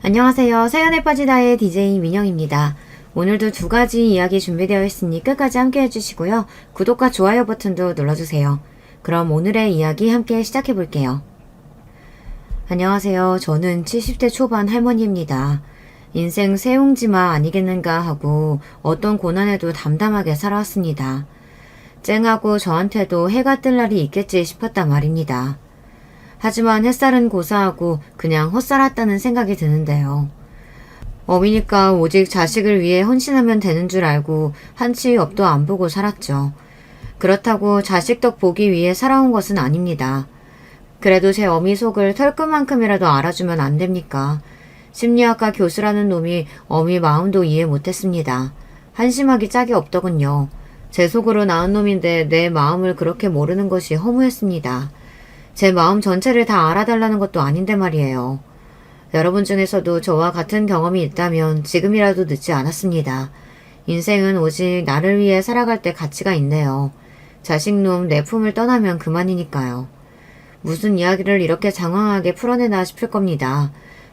안녕하세요. 사연에 빠지다의 DJ 민영입니다. 오늘도 두 가지 이야기 준비되어 있으니 끝까지 함께 해주시고요. 구독과 좋아요 버튼도 눌러주세요. 그럼 오늘의 이야기 함께 시작해 볼게요. 안녕하세요. 저는 70대 초반 할머니입니다. 인생 새옹지마 아니겠는가 하고 어떤 고난에도 담담하게 살아왔습니다. 쨍하고 저한테도 해가 뜰 날이 있겠지 싶었단 말입니다. 하지만 햇살은 고사하고 그냥 헛살았다는 생각이 드는데요. 어미니까 오직 자식을 위해 헌신하면 되는 줄 알고 한치 옆도 안 보고 살았죠. 그렇다고 자식 덕 보기 위해 살아온 것은 아닙니다. 그래도 제 어미 속을 털끝만큼이라도 알아주면 안 됩니까? 심리학과 교수라는 놈이 어미 마음도 이해 못했습니다. 한심하기 짝이 없더군요. 제 속으로 낳은 놈인데 내 마음을 그렇게 모르는 것이 허무했습니다. 제 마음 전체를 다 알아달라는 것도 아닌데 말이에요. 여러분 중에서도 저와 같은 경험이 있다면 지금이라도 늦지 않았습니다. 인생은 오직 나를 위해 살아갈 때 가치가 있네요. 자식놈 내 품을 떠나면 그만이니까요. 무슨 이야기를 이렇게 장황하게 풀어내나 싶을 겁니다.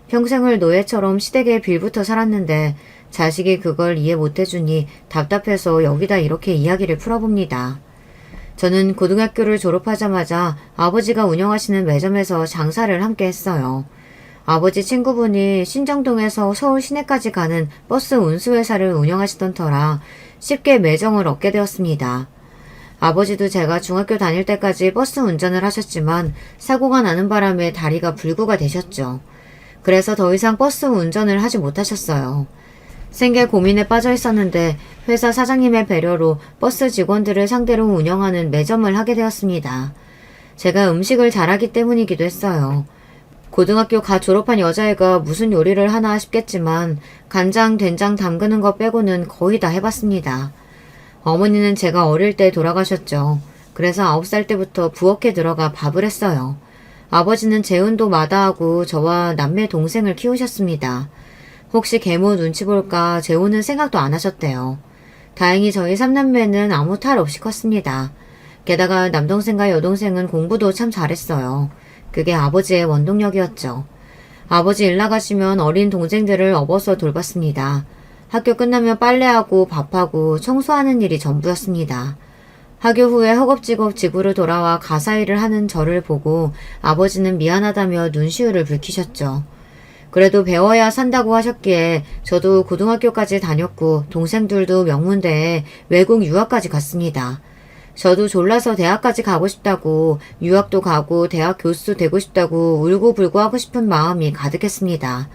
평생을 노예처럼 시댁에 빌붙어 살았는데 자식이 그걸 이해 못해주니 답답해서 여기다 이렇게 이야기를 풀어봅니다. 저는 고등학교를 졸업하자마자 아버지가 운영하시는 매점에서 장사를 함께 했어요. 아버지 친구분이 신정동에서 서울 시내까지 가는 버스 운수회사를 운영하시던 터라 쉽게 매정을 얻게 되었습니다. 아버지도 제가 중학교 다닐 때까지 버스 운전을 하셨지만 사고가 나는 바람에 다리가 불구가 되셨죠. 그래서 더 이상 버스 운전을 하지 못하셨어요. 생계 고민에 빠져 있었는데 회사 사장님의 배려로 버스 직원들을 상대로 운영하는 매점을 하게 되었습니다. 제가 음식을 잘하기 때문이기도 했어요. 고등학교 갓 졸업한 여자애가 무슨 요리를 하나 싶겠지만 간장, 된장 담그는 거 빼고는 거의 다 해봤습니다. 어머니는 제가 어릴 때 돌아가셨죠. 그래서 9살 때부터 부엌에 들어가 밥을 했어요. 아버지는 재운도 마다하고 저와 남매 동생을 키우셨습니다. 혹시 계모 눈치 볼까 재혼은 생각도 안 하셨대요. 다행히 저희 삼남매는 아무 탈 없이 컸습니다. 게다가 남동생과 여동생은 공부도 참 잘했어요. 그게 아버지의 원동력이었죠. 아버지 일 나가시면 어린 동생들을 업어서 돌봤습니다. 학교 끝나면 빨래하고 밥하고 청소하는 일이 전부였습니다. 학교 후에 허겁지겁 집으로 돌아와 가사일을 하는 저를 보고 아버지는 미안하다며 눈시울을 붉히셨죠. 그래도 배워야 산다고 하셨기에 저도 고등학교까지 다녔고 동생들도 명문대에 외국 유학까지 갔습니다. 저도 졸라서 대학까지 가고 싶다고 유학도 가고 대학 교수도 되고 싶다고 울고불고 하고 싶은 마음이 가득했습니다.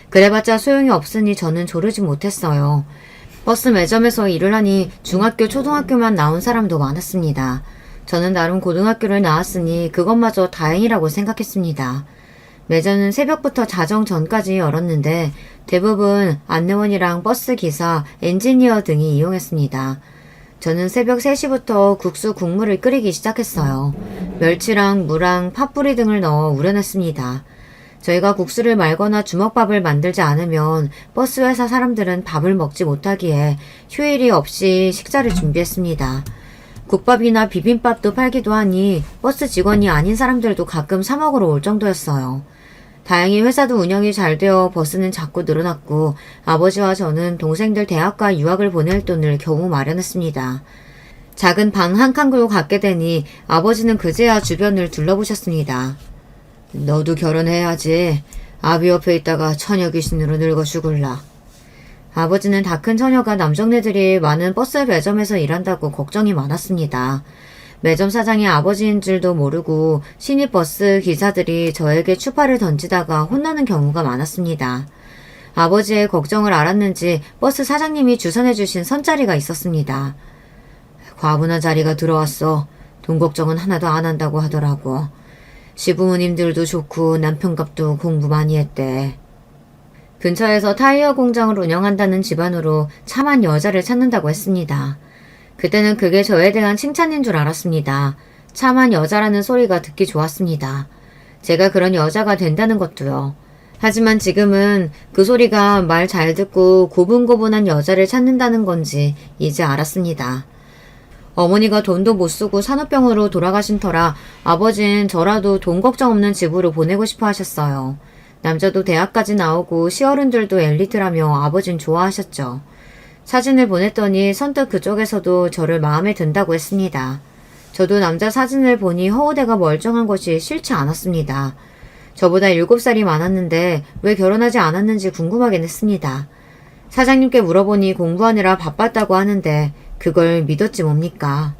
그래봤자 소용이 없으니 저는 조르지 못했어요. 버스 매점에서 일을 하니 중학교 초등학교만 나온 사람도 많았습니다. 저는 나름 고등학교를 나왔으니 그것마저 다행이라고 생각했습니다. 매점은 새벽부터 자정 전까지 열었는데 대부분 안내원이랑 버스 기사, 엔지니어 등이 이용했습니다. 저는 새벽 3시부터 국수 국물을 끓이기 시작했어요. 멸치랑 무랑 팥뿌리 등을 넣어 우려냈습니다. 저희가 국수를 말거나 주먹밥을 만들지 않으면 버스 회사 사람들은 밥을 먹지 못하기에 휴일이 없이 식사를 준비했습니다. 국밥이나 비빔밥도 팔기도 하니 버스 직원이 아닌 사람들도 가끔 사 먹으러 올 정도였어요. 다행히 회사도 운영이 잘 되어 버스는 자꾸 늘어났고 아버지와 저는 동생들 대학과 유학을 보낼 돈을 겨우 마련했습니다. 작은 방 한 칸으로 갖게 되니 아버지는 그제야 주변을 둘러보셨습니다. 너도 결혼해야지. 아비 옆에 있다가 처녀 귀신으로 늙어 죽을라. 아버지는 다 큰 처녀가 남정네들이 많은 버스 매점에서 일한다고 걱정이 많았습니다. 매점 사장이 아버지인 줄도 모르고 신입 버스 기사들이 저에게 추파를 던지다가 혼나는 경우가 많았습니다. 아버지의 걱정을 알았는지 버스 사장님이 주선해주신 선자리가 있었습니다. 과분한 자리가 들어왔어. 돈 걱정은 하나도 안 한다고 하더라고. 시부모님들도 좋고 남편값도 공부 많이 했대. 근처에서 타이어 공장을 운영한다는 집안으로 참한 여자를 찾는다고 했습니다. 그때는 그게 저에 대한 칭찬인 줄 알았습니다. 참한 여자라는 소리가 듣기 좋았습니다. 제가 그런 여자가 된다는 것도요. 하지만 지금은 그 소리가 말 잘 듣고 고분고분한 여자를 찾는다는 건지 이제 알았습니다. 어머니가 돈도 못 쓰고 산후병으로 돌아가신 터라 아버진 저라도 돈 걱정 없는 집으로 보내고 싶어 하셨어요. 남자도 대학까지 나오고 시어른들도 엘리트라며 아버진 좋아하셨죠. 사진을 보냈더니 선뜻 그쪽에서도 저를 마음에 든다고 했습니다. 저도 남자 사진을 보니 허우대가 멀쩡한 것이 싫지 않았습니다. 저보다 7살이 많았는데 왜 결혼하지 않았는지 궁금하긴 했습니다. 사장님께 물어보니 공부하느라 바빴다고 하는데 그걸 믿었지 뭡니까.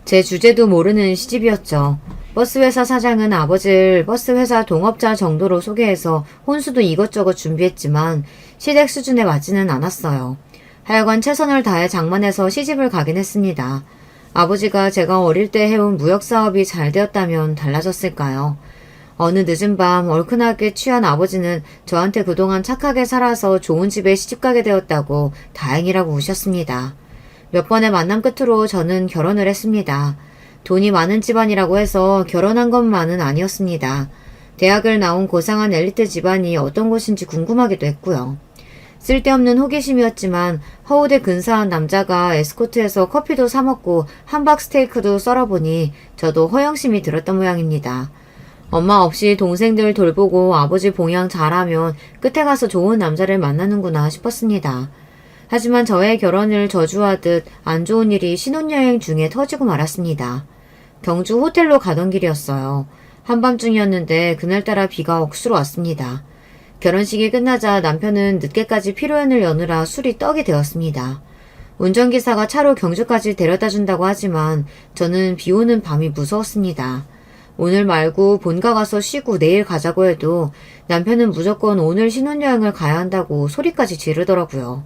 제 주제도 모르는 시집이었죠. 버스회사 사장은 아버지를 버스회사 동업자 정도로 소개해서 혼수도 이것저것 준비했지만 시댁 수준에 맞지는 않았어요. 하여간 최선을 다해 장만해서 시집을 가긴 했습니다. 아버지가 제가 어릴 때 해온 무역사업이 잘 되었다면 달라졌을까요? 어느 늦은 밤 얼큰하게 취한 아버지는 저한테 그동안 착하게 살아서 좋은 집에 시집가게 되었다고 다행이라고 우셨습니다. 몇 번의 만남 끝으로 저는 결혼을 했습니다. 돈이 많은 집안이라고 해서 결혼한 것만은 아니었습니다. 대학을 나온 고상한 엘리트 집안이 어떤 곳인지 궁금하기도 했고요. 쓸데없는 호기심이었지만 허우대 근사한 남자가 에스코트에서 커피도 사 먹고 함박 스테이크도 썰어보니 저도 허영심이 들었던 모양입니다. 엄마 없이 동생들 돌보고 아버지 봉양 잘하면 끝에 가서 좋은 남자를 만나는구나 싶었습니다. 하지만 저의 결혼을 저주하듯 안 좋은 일이 신혼여행 중에 터지고 말았습니다. 경주 호텔로 가던 길이었어요. 한밤중이었는데 그날따라 비가 억수로 왔습니다. 결혼식이 끝나자 남편은 늦게까지 피로연을 여느라 술이 떡이 되었습니다. 운전기사가 차로 경주까지 데려다 준다고 하지만 저는 비 오는 밤이 무서웠습니다. 오늘 말고 본가 가서 쉬고 내일 가자고 해도 남편은 무조건 오늘 신혼여행을 가야 한다고 소리까지 지르더라고요.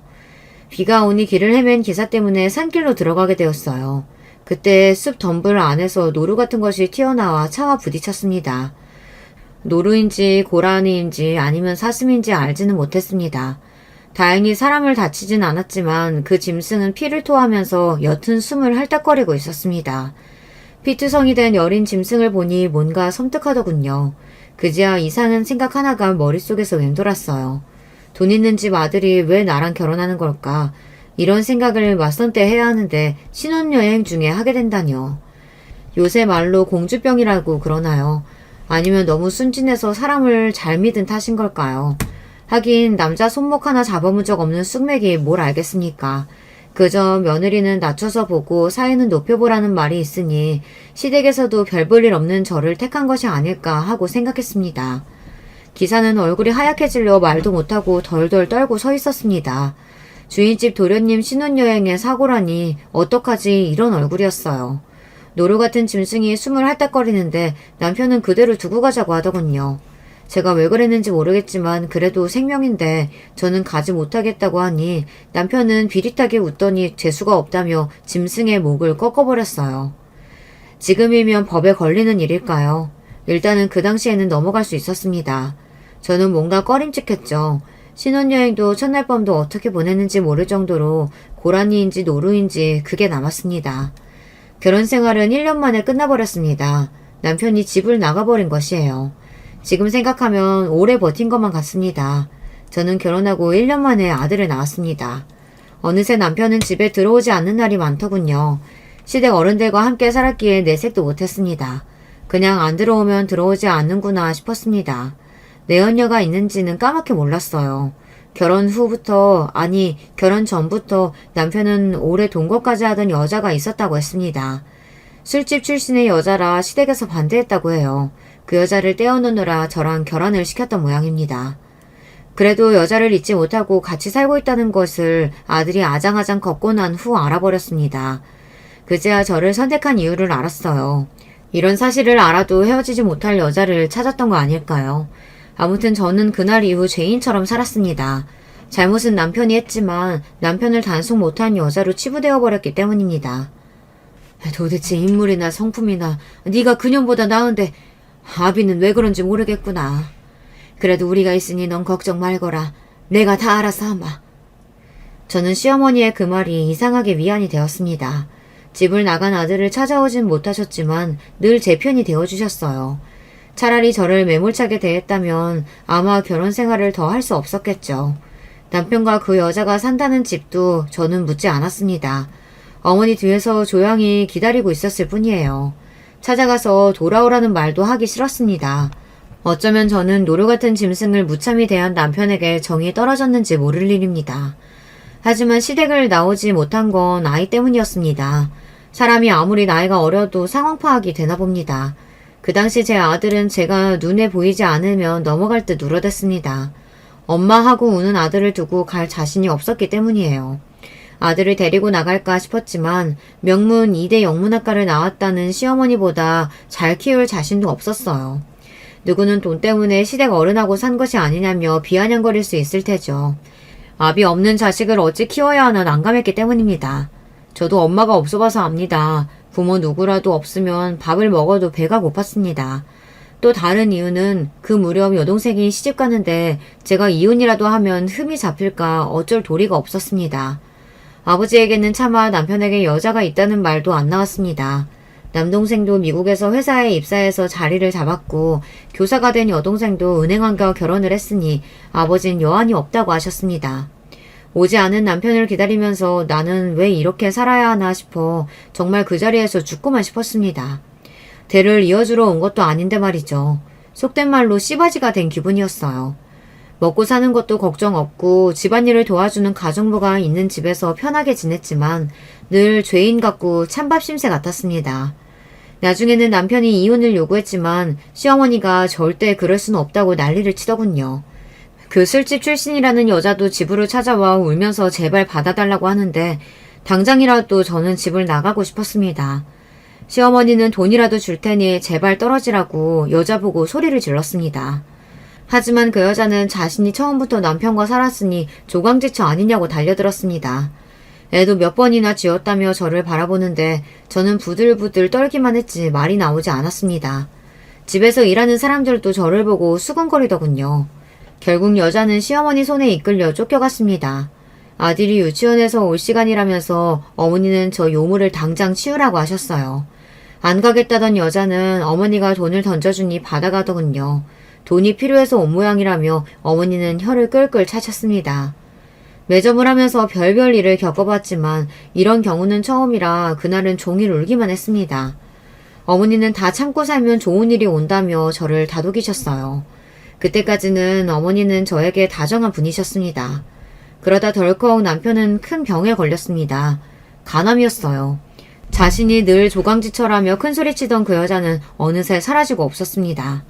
비가 오니 길을 헤맨 기사 때문에 산길로 들어가게 되었어요. 그때 숲 덤불 안에서 노루 같은 것이 튀어나와 차와 부딪혔습니다. 노루인지 고라니인지 아니면 사슴인지 알지는 못했습니다. 다행히 사람을 다치진 않았지만 그 짐승은 피를 토하면서 옅은 숨을 헐떡거리고 있었습니다. 피투성이 된 여린 짐승을 보니 뭔가 섬뜩하더군요. 그제야 이상한 생각 하나가 머릿속에서 맴돌았어요. 돈 있는 집 아들이 왜 나랑 결혼하는 걸까? 이런 생각을 맞선 때 해야 하는데 신혼여행 중에 하게 된다뇨. 요새 말로 공주병이라고 그러나요? 아니면 너무 순진해서 사람을 잘 믿은 탓인 걸까요? 하긴 남자 손목 하나 잡아본 적 없는 쑥맥이 뭘 알겠습니까? 그저 며느리는 낮춰서 보고 사위는 높여보라는 말이 있으니 시댁에서도 별 볼 일 없는 저를 택한 것이 아닐까 하고 생각했습니다. 기사는 얼굴이 하얗게질려 말도 못하고 덜덜 떨고 서 있었습니다. 주인집 도련님 신혼여행에 사고라니 어떡하지 이런 얼굴이었어요. 노루 같은 짐승이 숨을 핥딱거리는데 남편은 그대로 두고 가자고 하더군요. 제가 왜 그랬는지 모르겠지만 그래도 생명인데 저는 가지 못하겠다고 하니 남편은 비릿하게 웃더니 재수가 없다며 짐승의 목을 꺾어버렸어요. 지금이면 법에 걸리는 일일까요? 일단은 그 당시에는 넘어갈 수 있었습니다. 저는 뭔가 꺼림칙했죠. 신혼여행도 첫날 밤도 어떻게 보냈는지 모를 정도로 고라니인지 노루인지 그게 남았습니다. 결혼 생활은 1년 만에 끝나버렸습니다. 남편이 집을 나가버린 것이에요. 지금 생각하면 오래 버틴 것만 같습니다. 저는 결혼하고 1년 만에 아들을 낳았습니다. 어느새 남편은 집에 들어오지 않는 날이 많더군요. 시댁 어른들과 함께 살았기에 내색도 못했습니다. 그냥 안 들어오면 들어오지 않는구나 싶었습니다. 내연녀가 있는지는 까맣게 몰랐어요. 결혼 후부터, 아니 결혼 전부터 남편은 오래 동거까지 하던 여자가 있었다고 했습니다. 술집 출신의 여자라 시댁에서 반대했다고 해요. 그 여자를 떼어놓느라 저랑 결혼을 시켰던 모양입니다. 그래도 여자를 잊지 못하고 같이 살고 있다는 것을 아들이 아장아장 걷고 난 후 알아버렸습니다. 그제야 저를 선택한 이유를 알았어요. 이런 사실을 알아도 헤어지지 못할 여자를 찾았던 거 아닐까요? 아무튼 저는 그날 이후 죄인처럼 살았습니다. 잘못은 남편이 했지만 남편을 단속 못한 여자로 치부되어 버렸기 때문입니다. 도대체 인물이나 성품이나 네가 그년보다 나은데 아비는 왜 그런지 모르겠구나. 그래도 우리가 있으니 넌 걱정 말거라. 내가 다 알아서 하마. 저는 시어머니의 그 말이 이상하게 위안이 되었습니다. 집을 나간 아들을 찾아오진 못하셨지만 늘 제 편이 되어주셨어요. 차라리 저를 매몰차게 대했다면 아마 결혼 생활을 더 할 수 없었겠죠. 남편과 그 여자가 산다는 집도 저는 묻지 않았습니다. 어머니 뒤에서 조용히 기다리고 있었을 뿐이에요. 찾아가서 돌아오라는 말도 하기 싫었습니다. 어쩌면 저는 노루 같은 짐승을 무참히 대한 남편에게 정이 떨어졌는지 모를 일입니다. 하지만 시댁을 나오지 못한 건 아이 때문이었습니다. 사람이 아무리 나이가 어려도 상황 파악이 되나 봅니다. 그 당시 제 아들은 제가 눈에 보이지 않으면 넘어갈 듯 울어댔습니다. 엄마하고 우는 아들을 두고 갈 자신이 없었기 때문이에요. 아들을 데리고 나갈까 싶었지만 명문 2대 영문학과를 나왔다는 시어머니보다 잘 키울 자신도 없었어요. 누구는 돈 때문에 시댁 어른하고 산 것이 아니냐며 비아냥거릴 수 있을 테죠. 아비 없는 자식을 어찌 키워야 하나 난감했기 때문입니다. 저도 엄마가 없어봐서 압니다. 부모 누구라도 없으면 밥을 먹어도 배가 고팠습니다. 또 다른 이유는 그 무렵 여동생이 시집 가는데 제가 이혼이라도 하면 흠이 잡힐까 어쩔 도리가 없었습니다. 아버지에게는 차마 남편에게 여자가 있다는 말도 안 나왔습니다. 남동생도 미국에서 회사에 입사해서 자리를 잡았고 교사가 된 여동생도 은행원과 결혼을 했으니 아버진 여한이 없다고 하셨습니다. 오지 않은 남편을 기다리면서 나는 왜 이렇게 살아야 하나 싶어 정말 그 자리에서 죽고만 싶었습니다. 대를 이어주러 온 것도 아닌데 말이죠. 속된 말로 씨바지가 된 기분이었어요. 먹고 사는 것도 걱정 없고 집안일을 도와주는 가정부가 있는 집에서 편하게 지냈지만 늘 죄인 같고 찬밥 심새 같았습니다. 나중에는 남편이 이혼을 요구했지만 시어머니가 절대 그럴 수는 없다고 난리를 치더군요. 그 술집 출신이라는 여자도 집으로 찾아와 울면서 제발 받아달라고 하는데 당장이라도 저는 집을 나가고 싶었습니다. 시어머니는 돈이라도 줄 테니 제발 떨어지라고 여자 보고 소리를 질렀습니다. 하지만 그 여자는 자신이 처음부터 남편과 살았으니 조강지처 아니냐고 달려들었습니다. 애도 몇 번이나 지었다며 저를 바라보는데 저는 부들부들 떨기만 했지 말이 나오지 않았습니다. 집에서 일하는 사람들도 저를 보고 수근거리더군요. 결국 여자는 시어머니 손에 이끌려 쫓겨갔습니다. 아들이 유치원에서 올 시간이라면서 어머니는 저 요물을 당장 치우라고 하셨어요. 안 가겠다던 여자는 어머니가 돈을 던져주니 받아가더군요. 돈이 필요해서 온 모양이라며 어머니는 혀를 끌끌 차셨습니다. 매점을 하면서 별별 일을 겪어봤지만 이런 경우는 처음이라 그날은 종일 울기만 했습니다. 어머니는 다 참고 살면 좋은 일이 온다며 저를 다독이셨어요. 그때까지는 어머니는 저에게 다정한 분이셨습니다. 그러다 덜컥 남편은 큰 병에 걸렸습니다. 간암이었어요. 자신이 늘 조강지처라며 큰소리치던 그 여자는 어느새 사라지고 없었습니다.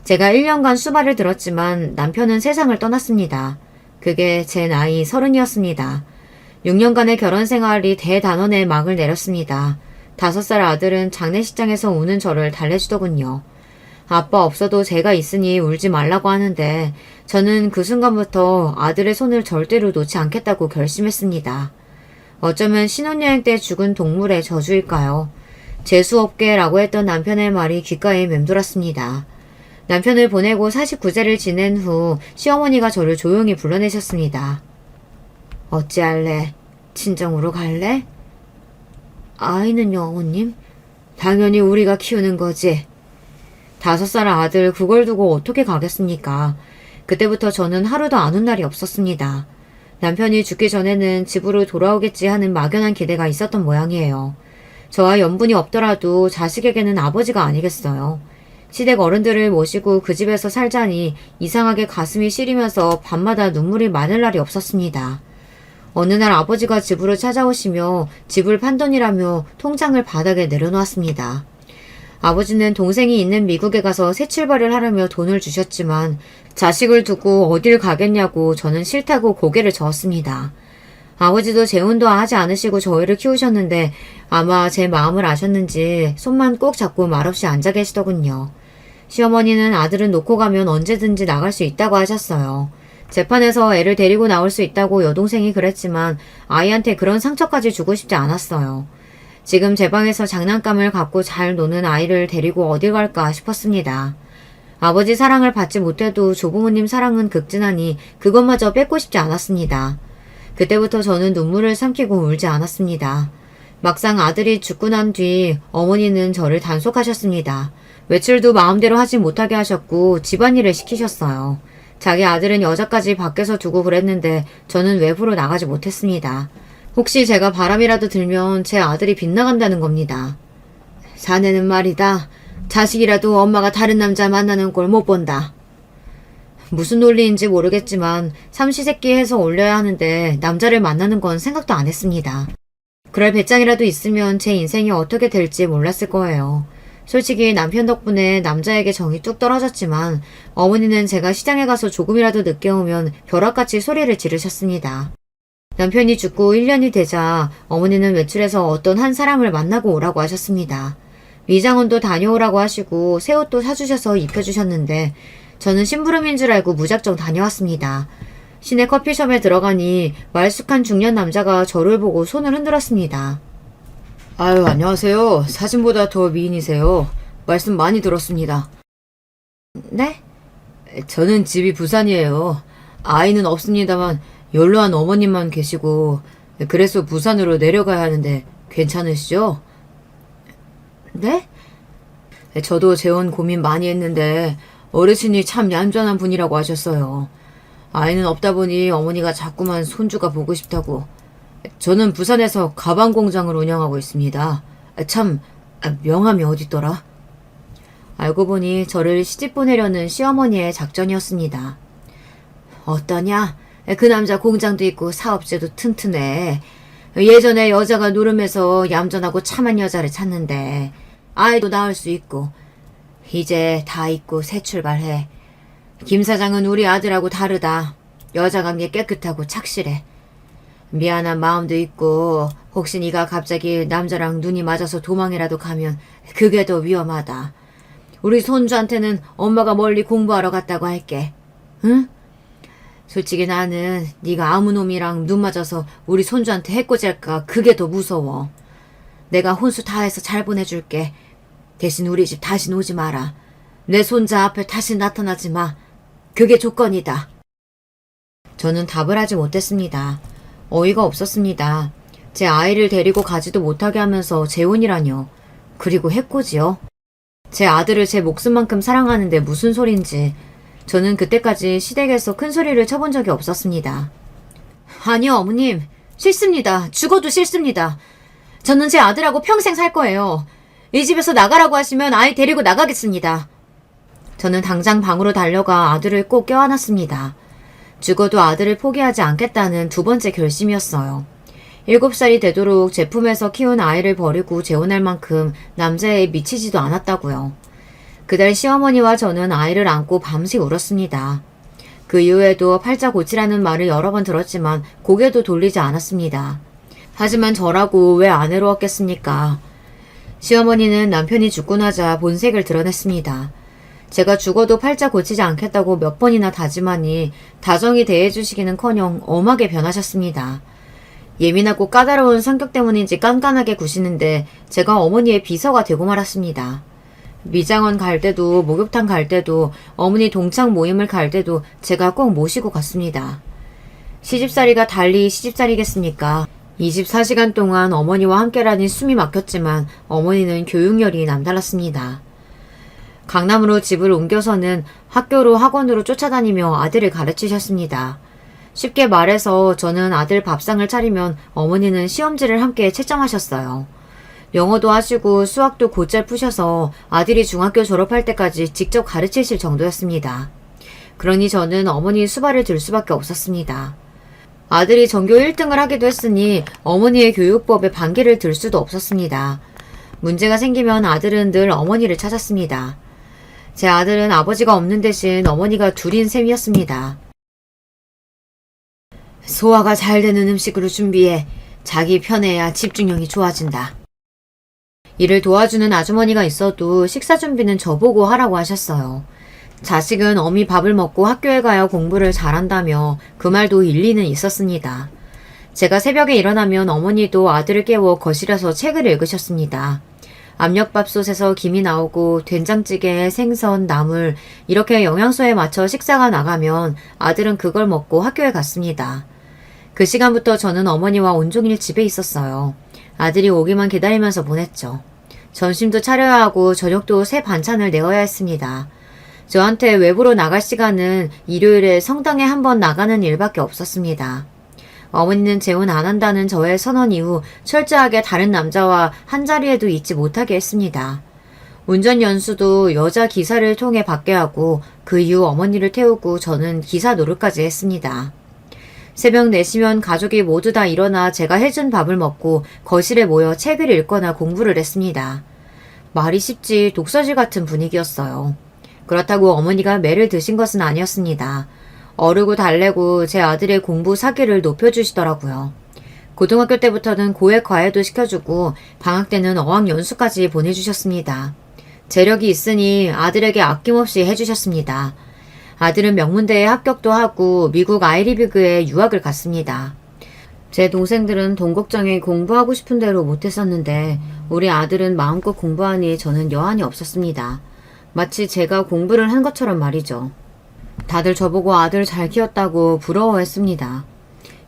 제가 1년간 수발을 들었지만 남편은 세상을 떠났습니다. 그게 제 나이 30이었습니다. 6년간의 결혼 생활이 대단원의 막을 내렸습니다. 5살 아들은 장례식장에서 우는 저를 달래주더군요. 아빠 없어도 제가 있으니 울지 말라고 하는데 저는 그 순간부터 아들의 손을 절대로 놓지 않겠다고 결심했습니다. 어쩌면 신혼여행 때 죽은 동물의 저주일까요? 재수없게라고 했던 남편의 말이 귓가에 맴돌았습니다. 남편을 보내고 49제를 지낸 후 시어머니가 저를 조용히 불러내셨습니다. 어찌할래? 친정으로 갈래? 아이는요, 어머님? 당연히 우리가 키우는 거지. 5살 아들 그걸 두고 어떻게 가겠습니까? 그때부터 저는 하루도 안 온 날이 없었습니다. 남편이 죽기 전에는 집으로 돌아오겠지 하는 막연한 기대가 있었던 모양이에요. 저와 연분이 없더라도 자식에게는 아버지가 아니겠어요. 시댁 어른들을 모시고 그 집에서 살자니 이상하게 가슴이 시리면서 밤마다 눈물이 마를 날이 없었습니다. 어느 날 아버지가 집으로 찾아오시며 집을 판돈이라며 통장을 바닥에 내려놓았습니다. 아버지는 동생이 있는 미국에 가서 새 출발을 하려며 돈을 주셨지만 자식을 두고 어딜 가겠냐고 저는 싫다고 고개를 저었습니다. 아버지도 재혼도 하지 않으시고 저희를 키우셨는데 아마 제 마음을 아셨는지 손만 꼭 잡고 말없이 앉아 계시더군요. 시어머니는 아들은 놓고 가면 언제든지 나갈 수 있다고 하셨어요. 재판에서 애를 데리고 나올 수 있다고 여동생이 그랬지만 아이한테 그런 상처까지 주고 싶지 않았어요. 지금 제 방에서 장난감을 갖고 잘 노는 아이를 데리고 어딜 갈까 싶었습니다. 아버지 사랑을 받지 못해도 조부모님 사랑은 극진하니 그것마저 뺏고 싶지 않았습니다. 그때부터 저는 눈물을 삼키고 울지 않았습니다. 막상 아들이 죽고 난 뒤 어머니는 저를 단속하셨습니다. 외출도 마음대로 하지 못하게 하셨고 집안일을 시키셨어요. 자기 아들은 여자까지 밖에서 두고 그랬는데 저는 외부로 나가지 못했습니다. 혹시 제가 바람이라도 들면 제 아들이 빗나간다는 겁니다. 자네는 말이다. 자식이라도 엄마가 다른 남자 만나는 꼴 못 본다. 무슨 논리인지 모르겠지만 삼시세끼 해서 올려야 하는데 남자를 만나는 건 생각도 안 했습니다. 그럴 배짱이라도 있으면 제 인생이 어떻게 될지 몰랐을 거예요. 솔직히 남편 덕분에 남자에게 정이 뚝 떨어졌지만 어머니는 제가 시장에 가서 조금이라도 늦게 오면 벼락같이 소리를 지르셨습니다. 남편이 죽고 1년이 되자 어머니는 외출해서 어떤 한 사람을 만나고 오라고 하셨습니다. 미장원도 다녀오라고 하시고 새 옷도 사주셔서 입혀주셨는데 저는 심부름인 줄 알고 무작정 다녀왔습니다. 시내 커피숍에 들어가니 말쑥한 중년 남자가 저를 보고 손을 흔들었습니다. 아유, 안녕하세요. 사진보다 더 미인이세요. 말씀 많이 들었습니다. 네? 저는 집이 부산이에요. 아이는 없습니다만 연로한 어머님만 계시고 그래서 부산으로 내려가야 하는데 괜찮으시죠? 네? 저도 재혼 고민 많이 했는데 어르신이 참 얌전한 분이라고 하셨어요. 아이는 없다 보니 어머니가 자꾸만 손주가 보고 싶다고. 저는 부산에서 가방 공장을 운영하고 있습니다. 참, 명함이 어딨더라? 알고 보니 저를 시집 보내려는 시어머니의 작전이었습니다. 어떠냐? 그 남자 공장도 있고 사업체도 튼튼해. 예전에 여자가 노름해서 얌전하고 참한 여자를 찾는데 아이도 낳을 수 있고 이제 다 있고 새 출발해. 김 사장은 우리 아들하고 다르다. 여자 관계 깨끗하고 착실해. 미안한 마음도 있고 혹시 네가 갑자기 남자랑 눈이 맞아서 도망이라도 가면 그게 더 위험하다. 우리 손주한테는 엄마가 멀리 공부하러 갔다고 할게. 응? 솔직히 나는 네가 아무 놈이랑 눈 맞아서 우리 손주한테 해코질까 그게 더 무서워. 내가 혼수 다 해서 잘 보내줄게. 대신 우리 집 다시 오지 마라. 내 손자 앞에 다시 나타나지 마. 그게 조건이다. 저는 답을 하지 못했습니다. 어이가 없었습니다. 제 아이를 데리고 가지도 못하게 하면서 재혼이라뇨. 그리고 해코지요. 제 아들을 제 목숨만큼 사랑하는데 무슨 소린지. 저는 그때까지 시댁에서 큰 소리를 쳐본 적이 없었습니다. 아니요, 어머님. 싫습니다. 죽어도 싫습니다. 저는 제 아들하고 평생 살 거예요. 이 집에서 나가라고 하시면 아이 데리고 나가겠습니다. 저는 당장 방으로 달려가 아들을 꼭 껴안았습니다. 죽어도 아들을 포기하지 않겠다는 두 번째 결심이었어요. 7살이 되도록 제 품에서 키운 아이를 버리고 재혼할 만큼 남자에 미치지도 않았다고요. 그달 시어머니와 저는 아이를 안고 밤새 울었습니다. 그 이후에도 팔자 고치라는 말을 여러 번 들었지만 고개도 돌리지 않았습니다. 하지만 저라고 왜 안 외로웠겠습니까? 시어머니는 남편이 죽고 나자 본색을 드러냈습니다. 제가 죽어도 팔자 고치지 않겠다고 몇 번이나 다짐하니 다정히 대해주시기는커녕 엄하게 변하셨습니다. 예민하고 까다로운 성격 때문인지 깐깐하게 구시는데 제가 어머니의 비서가 되고 말았습니다. 미장원 갈 때도 목욕탕 갈 때도 어머니 동창 모임을 갈 때도 제가 꼭 모시고 갔습니다. 시집살이가 달리 시집살이겠습니까? 24시간 동안 어머니와 함께라니 숨이 막혔지만 어머니는 교육열이 남달랐습니다. 강남으로 집을 옮겨서는 학교로 학원으로 쫓아다니며 아들을 가르치셨습니다. 쉽게 말해서 저는 아들 밥상을 차리면 어머니는 시험지를 함께 채점하셨어요. 영어도 하시고 수학도 곧잘 푸셔서 아들이 중학교 졸업할 때까지 직접 가르치실 정도였습니다. 그러니 저는 어머니 수발을 들 수밖에 없었습니다. 아들이 전교 1등을 하기도 했으니 어머니의 교육법에 반기를 들 수도 없었습니다. 문제가 생기면 아들은 늘 어머니를 찾았습니다. 제 아들은 아버지가 없는 대신 어머니가 둘인 셈이었습니다. 소화가 잘 되는 음식으로 준비해. 자기 편해야 집중력이 좋아진다. 이를 도와주는 아주머니가 있어도 식사 준비는 저보고 하라고 하셨어요. 자식은 어미 밥을 먹고 학교에 가야 공부를 잘한다며 그 말도 일리는 있었습니다. 제가 새벽에 일어나면 어머니도 아들을 깨워 거실에서 책을 읽으셨습니다. 압력밥솥에서 김이 나오고 된장찌개에 생선, 나물 이렇게 영양소에 맞춰 식사가 나가면 아들은 그걸 먹고 학교에 갔습니다. 그 시간부터 저는 어머니와 온종일 집에 있었어요. 아들이 오기만 기다리면서 보냈죠. 점심도 차려야 하고 저녁도 새 반찬을 내어야 했습니다. 저한테 외부로 나갈 시간은 일요일에 성당에 한 번 나가는 일밖에 없었습니다. 어머니는 재혼 안 한다는 저의 선언 이후 철저하게 다른 남자와 한자리에도 있지 못하게 했습니다. 운전 연수도 여자 기사를 통해 받게 하고 그 이후 어머니를 태우고 저는 기사 노릇까지 했습니다. 새벽 4시면 가족이 모두 다 일어나 제가 해준 밥을 먹고 거실에 모여 책을 읽거나 공부를 했습니다. 말이 쉽지 독서실 같은 분위기였어요. 그렇다고 어머니가 매를 드신 것은 아니었습니다. 어르고 달래고 제 아들의 공부 사기를 높여주시더라고요. 고등학교 때부터는 고액 과외도 시켜주고 방학 때는 어학 연수까지 보내주셨습니다. 재력이 있으니 아들에게 아낌없이 해주셨습니다. 아들은 명문대에 합격도 하고 미국 아이리비그에 유학을 갔습니다. 제 동생들은 돈 걱정에 공부하고 싶은 대로 못했었는데 우리 아들은 마음껏 공부하니 저는 여한이 없었습니다. 마치 제가 공부를 한 것처럼 말이죠. 다들 저보고 아들 잘 키웠다고 부러워했습니다.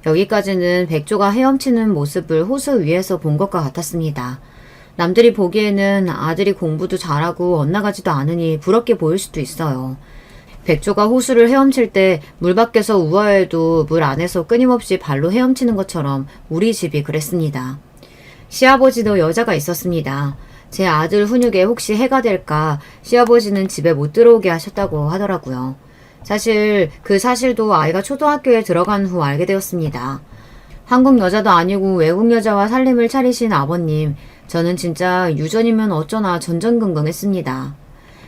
여기까지는 백조가 헤엄치는 모습을 호수 위에서 본 것과 같았습니다. 남들이 보기에는 아들이 공부도 잘하고 엇나가지도 않으니 부럽게 보일 수도 있어요. 백조가 호수를 헤엄칠 때 물 밖에서 우아해도 물 안에서 끊임없이 발로 헤엄치는 것처럼 우리 집이 그랬습니다. 시아버지도 여자가 있었습니다. 제 아들 훈육에 혹시 해가 될까 시아버지는 집에 못 들어오게 하셨다고 하더라고요. 사실 그 사실도 아이가 초등학교에 들어간 후 알게 되었습니다. 한국 여자도 아니고 외국 여자와 살림을 차리신 아버님, 저는 진짜 유전이면 어쩌나 전전긍긍했습니다.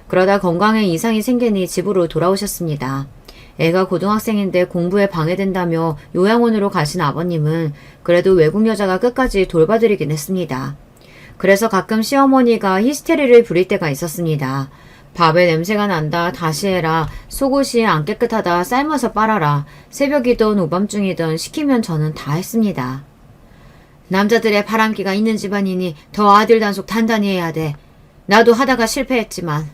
그러다 건강에 이상이 생기니 집으로 돌아오셨습니다. 애가 고등학생인데 공부에 방해된다며 요양원으로 가신 아버님은 그래도 외국 여자가 끝까지 돌봐드리긴 했습니다. 그래서 가끔 시어머니가 히스테리를 부릴 때가 있었습니다. 밥에 냄새가 난다, 다시 해라, 속옷이 안 깨끗하다, 삶아서 빨아라, 새벽이든 오밤중이든 시키면 저는 다 했습니다. 남자들의 바람기가 있는 집안이니 더 아들 단속 단단히 해야 돼. 나도 하다가 실패했지만.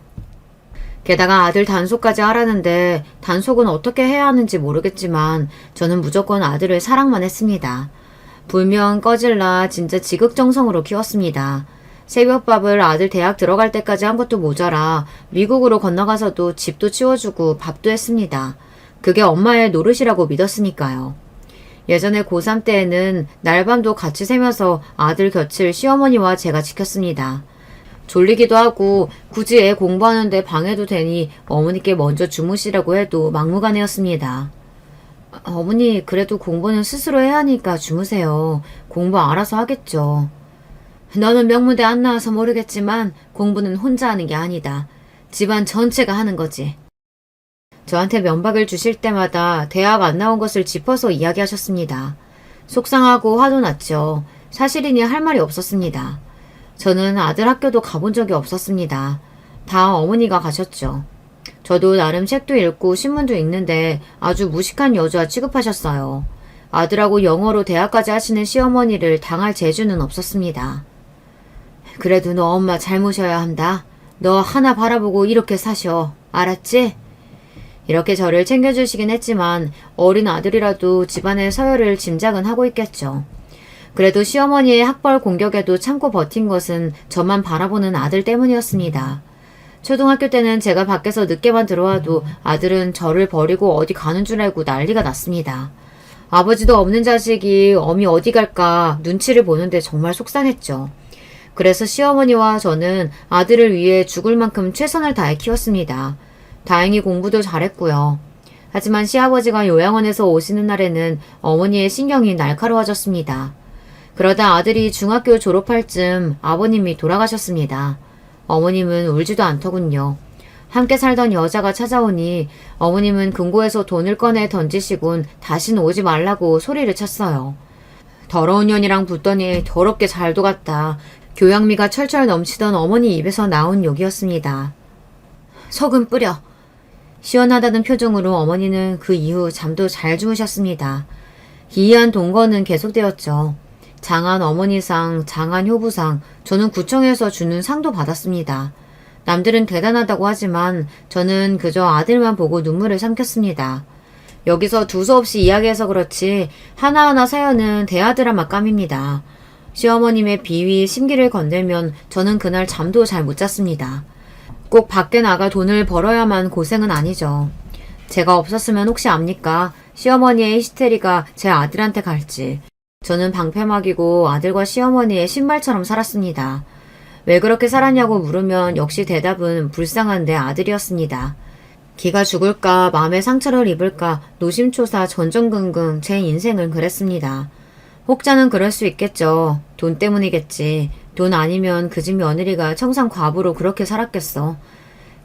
게다가 아들 단속까지 하라는데 단속은 어떻게 해야 하는지 모르겠지만 저는 무조건 아들을 사랑만 했습니다. 불면 꺼질라 진짜 지극정성으로 키웠습니다. 새벽밥을 아들 대학 들어갈 때까지 한 것도 모자라 미국으로 건너가서도 집도 치워주고 밥도 했습니다. 그게 엄마의 노릇이라고 믿었으니까요. 예전에 고3 때에는 날밤도 같이 새면서 아들 곁을 시어머니와 제가 지켰습니다. 졸리기도 하고 굳이 애 공부하는데 방해도 되니 어머니께 먼저 주무시라고 해도 막무가내였습니다. 어머니 그래도 공부는 스스로 해야 하니까 주무세요. 공부 알아서 하겠죠. 너는 명문대 안 나와서 모르겠지만 공부는 혼자 하는 게 아니다. 집안 전체가 하는 거지. 저한테 면박을 주실 때마다 대학 안 나온 것을 짚어서 이야기하셨습니다. 속상하고 화도 났죠. 사실이니 할 말이 없었습니다. 저는 아들 학교도 가본 적이 없었습니다. 다 어머니가 가셨죠. 저도 나름 책도 읽고 신문도 읽는데 아주 무식한 여자 취급하셨어요. 아들하고 영어로 대학까지 하시는 시어머니를 당할 재주는 없었습니다. 그래도 너 엄마 잘 모셔야 한다. 너 하나 바라보고 이렇게 사셔. 알았지? 이렇게 저를 챙겨주시긴 했지만 어린 아들이라도 집안의 서열을 짐작은 하고 있겠죠. 그래도 시어머니의 학벌 공격에도 참고 버틴 것은 저만 바라보는 아들 때문이었습니다. 초등학교 때는 제가 밖에서 늦게만 들어와도 아들은 저를 버리고 어디 가는 줄 알고 난리가 났습니다. 아버지도 없는 자식이 어미 어디 갈까 눈치를 보는데 정말 속상했죠. 그래서 시어머니와 저는 아들을 위해 죽을 만큼 최선을 다해 키웠습니다. 다행히 공부도 잘했고요. 하지만 시아버지가 요양원에서 오시는 날에는 어머니의 신경이 날카로워졌습니다. 그러다 아들이 중학교 졸업할 쯤 아버님이 돌아가셨습니다. 어머님은 울지도 않더군요. 함께 살던 여자가 찾아오니 어머님은 금고에서 돈을 꺼내 던지시곤 다신 오지 말라고 소리를 쳤어요. 더러운 년이랑 붙더니 더럽게 잘 도갔다. 교양미가 철철 넘치던 어머니 입에서 나온 욕이었습니다. 소금 뿌려. 시원하다는 표정으로 어머니는 그 이후 잠도 잘 주무셨습니다. 기이한 동거는 계속되었죠. 장안 어머니상, 장안 효부상, 저는 구청에서 주는 상도 받았습니다. 남들은 대단하다고 하지만 저는 그저 아들만 보고 눈물을 삼켰습니다. 여기서 두서없이 이야기해서 그렇지 하나하나 사연은 대하드라마 감입니다. 시어머님의 비위, 심기를 건들면 저는 그날 잠도 잘 못 잤습니다. 꼭 밖에 나가 돈을 벌어야만 고생은 아니죠. 제가 없었으면 혹시 압니까? 시어머니의 히스테리가 제 아들한테 갈지. 저는 방패막이고 아들과 시어머니의 신발처럼 살았습니다. 왜 그렇게 살았냐고 물으면 역시 대답은 불쌍한 내 아들이었습니다. 기가 죽을까 마음의 상처를 입을까 노심초사 전전긍긍 제 인생을 그랬습니다. 혹자는 그럴 수 있겠죠. 돈 때문이겠지. 돈 아니면 그 집 며느리가 청산 과부로 그렇게 살았겠어.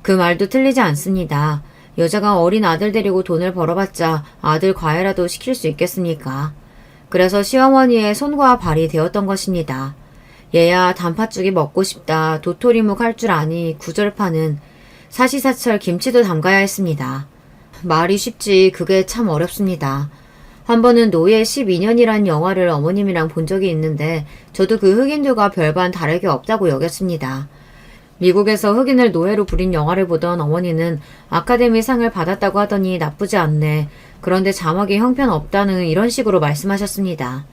그 말도 틀리지 않습니다. 여자가 어린 아들 데리고 돈을 벌어봤자 아들 과외라도 시킬 수 있겠습니까? 그래서 시어머니의 손과 발이 되었던 것입니다. 얘야 단팥죽이 먹고 싶다. 도토리묵 할 줄 아니 구절파는 사시사철 김치도 담가야 했습니다. 말이 쉽지 그게 참 어렵습니다. 한 번은 노예 12년이란 영화를 어머님이랑 본 적이 있는데 저도 그 흑인들과 별반 다르게 없다고 여겼습니다. 미국에서 흑인을 노예로 부린 영화를 보던 어머니는 아카데미 상을 받았다고 하더니 나쁘지 않네. 그런데 자막이 형편없다는 이런 식으로 말씀하셨습니다.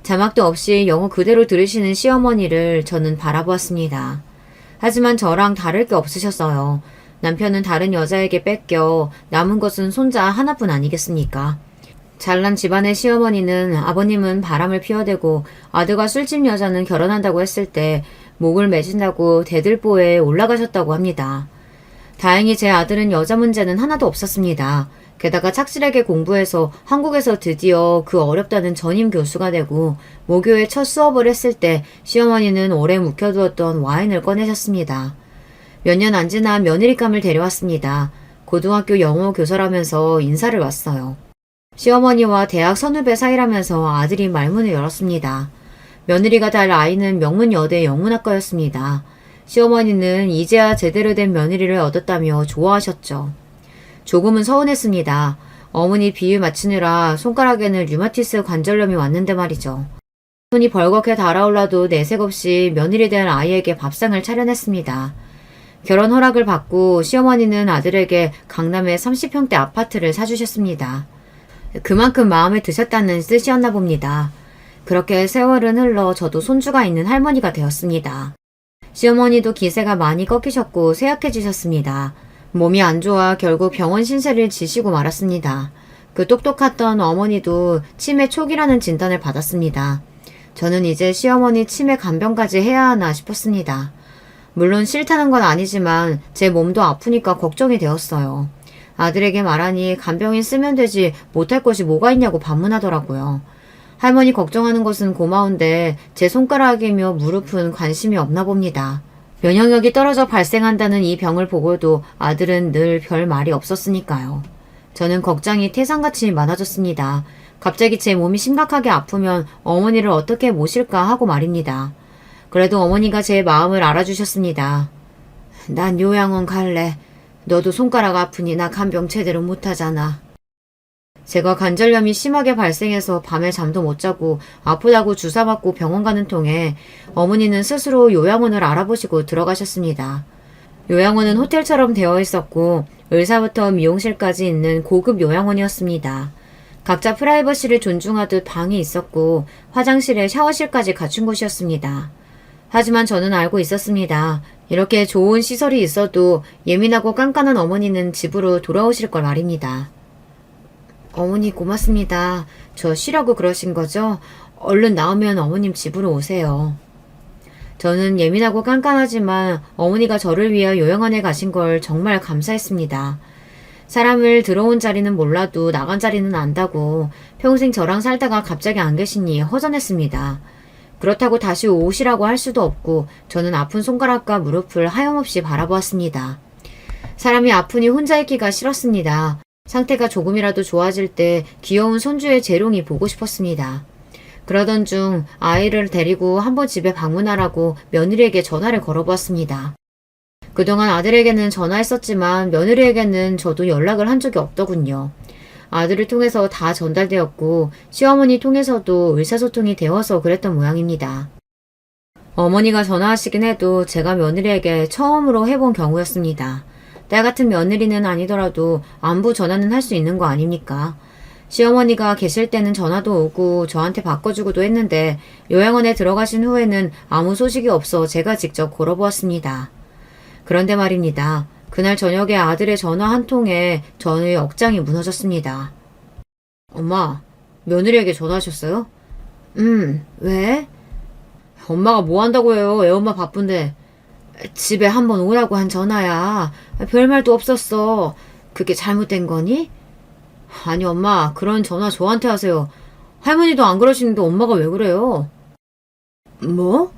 자막도 없이 영어 그대로 들으시는 시어머니를 저는 바라보았습니다. 하지만 저랑 다를 게 없으셨어요. 남편은 다른 여자에게 뺏겨 남은 것은 손자 하나뿐 아니겠습니까? 잘난 집안의 시어머니는 아버님은 바람을 피워대고 아들과 술집 여자는 결혼한다고 했을 때 목을 매신다고 대들보에 올라가셨다고 합니다. 다행히 제 아들은 여자 문제는 하나도 없었습니다. 게다가 착실하게 공부해서 한국에서 드디어 그 어렵다는 전임 교수가 되고 모교에 첫 수업을 했을 때 시어머니는 오래 묵혀두었던 와인을 꺼내셨습니다. 몇 년 안 지나 며느리감을 데려왔습니다. 고등학교 영어 교사라면서 인사를 왔어요. 시어머니와 대학 선후배 사이라면서 아들이 말문을 열었습니다. 며느리가 달 아이는 명문여대 영문학과였습니다. 시어머니는 이제야 제대로 된 며느리를 얻었다며 좋아하셨죠. 조금은 서운했습니다. 어머니 비유 맞추느라 손가락에는 류마티스 관절염이 왔는데 말이죠. 손이 벌겋게 달아올라도 내색 없이 며느리 된 아이에게 밥상을 차려냈습니다. 결혼 허락을 받고 시어머니는 아들에게 강남의 30평대 아파트를 사주셨습니다. 그만큼 마음에 드셨다는 뜻이었나 봅니다. 그렇게 세월은 흘러 저도 손주가 있는 할머니가 되었습니다. 시어머니도 기세가 많이 꺾이셨고 쇠약해지셨습니다. 몸이 안 좋아 결국 병원 신세를 지시고 말았습니다. 그 똑똑했던 어머니도 치매 초기라는 진단을 받았습니다. 저는 이제 시어머니 치매 간병까지 해야 하나 싶었습니다. 물론 싫다는 건 아니지만 제 몸도 아프니까 걱정이 되었어요. 아들에게 말하니 간병인 쓰면 되지 못할 것이 뭐가 있냐고 반문하더라고요. 할머니 걱정하는 것은 고마운데 제 손가락이며 무릎은 관심이 없나 봅니다. 면역력이 떨어져 발생한다는 이 병을 보고도 아들은 늘 별 말이 없었으니까요. 저는 걱정이 태산같이 많아졌습니다. 갑자기 제 몸이 심각하게 아프면 어머니를 어떻게 모실까 하고 말입니다. 그래도 어머니가 제 마음을 알아주셨습니다. 난 요양원 갈래. 너도 손가락 아프니 나 간병 제대로 못하잖아. 제가 관절염이 심하게 발생해서 밤에 잠도 못 자고 아프다고 주사 맞고 병원 가는 통에 어머니는 스스로 요양원을 알아보시고 들어가셨습니다. 요양원은 호텔처럼 되어 있었고 의사부터 미용실까지 있는 고급 요양원이었습니다. 각자 프라이버시를 존중하듯 방이 있었고 화장실에 샤워실까지 갖춘 곳이었습니다. 하지만 저는 알고 있었습니다. 이렇게 좋은 시설이 있어도 예민하고 깐깐한 어머니는 집으로 돌아오실 걸 말입니다. 어머니 고맙습니다. 저 쉬라고 그러신 거죠? 얼른 나오면 어머님 집으로 오세요. 저는 예민하고 깐깐하지만 어머니가 저를 위해 요양원에 가신 걸 정말 감사했습니다. 사람을 들어온 자리는 몰라도 나간 자리는 안다고 평생 저랑 살다가 갑자기 안 계시니 허전했습니다. 그렇다고 다시 오시라고 할 수도 없고 저는 아픈 손가락과 무릎을 하염없이 바라보았습니다. 사람이 아프니 혼자 있기가 싫었습니다. 상태가 조금이라도 좋아질 때 귀여운 손주의 재롱이 보고 싶었습니다. 그러던 중 아이를 데리고 한번 집에 방문하라고 며느리에게 전화를 걸어보았습니다. 그동안 아들에게는 전화했었지만 며느리에게는 저도 연락을 한 적이 없더군요. 아들을 통해서 다 전달되었고 시어머니 통해서도 의사소통이 되어서 그랬던 모양입니다. 어머니가 전화하시긴 해도 제가 며느리에게 처음으로 해본 경우였습니다. 딸 같은 며느리는 아니더라도 안부 전화는 할 수 있는 거 아닙니까? 시어머니가 계실 때는 전화도 오고 저한테 바꿔주고도 했는데 요양원에 들어가신 후에는 아무 소식이 없어 제가 직접 걸어보았습니다. 그런데 말입니다. 그날 저녁에 아들의 전화 한 통에 저의 억장이 무너졌습니다. 엄마, 며느리에게 전화하셨어요? 왜? 엄마가 뭐 한다고 해요? 애엄마 바쁜데. 집에 한번 오라고 한 전화야. 별말도 없었어. 그게 잘못된 거니? 아니 엄마, 그런 전화 저한테 하세요. 할머니도 안 그러시는데 엄마가 왜 그래요? 뭐?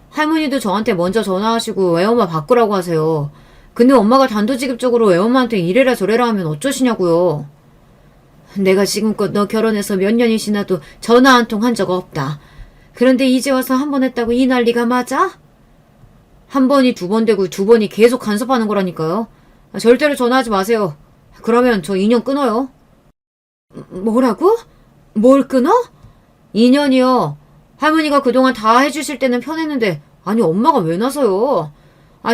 할머니도 저한테 먼저 전화하시고 외엄마 바꾸라고 하세요. 근데 엄마가 단도직입적으로 외엄마한테 이래라 저래라 하면 어쩌시냐고요. 내가 지금껏 너 결혼해서 몇 년이 지나도 전화 한 통 한 적 없다. 그런데 이제 와서 한 번 했다고 이 난리가 맞아? 한 번이 두 번 되고 두 번이 계속 간섭하는 거라니까요. 절대로 전화하지 마세요. 그러면 저 인연 끊어요. 뭐라고? 뭘 끊어? 인연이요. 할머니가 그동안 다 해주실 때는 편했는데 아니 엄마가 왜 나서요?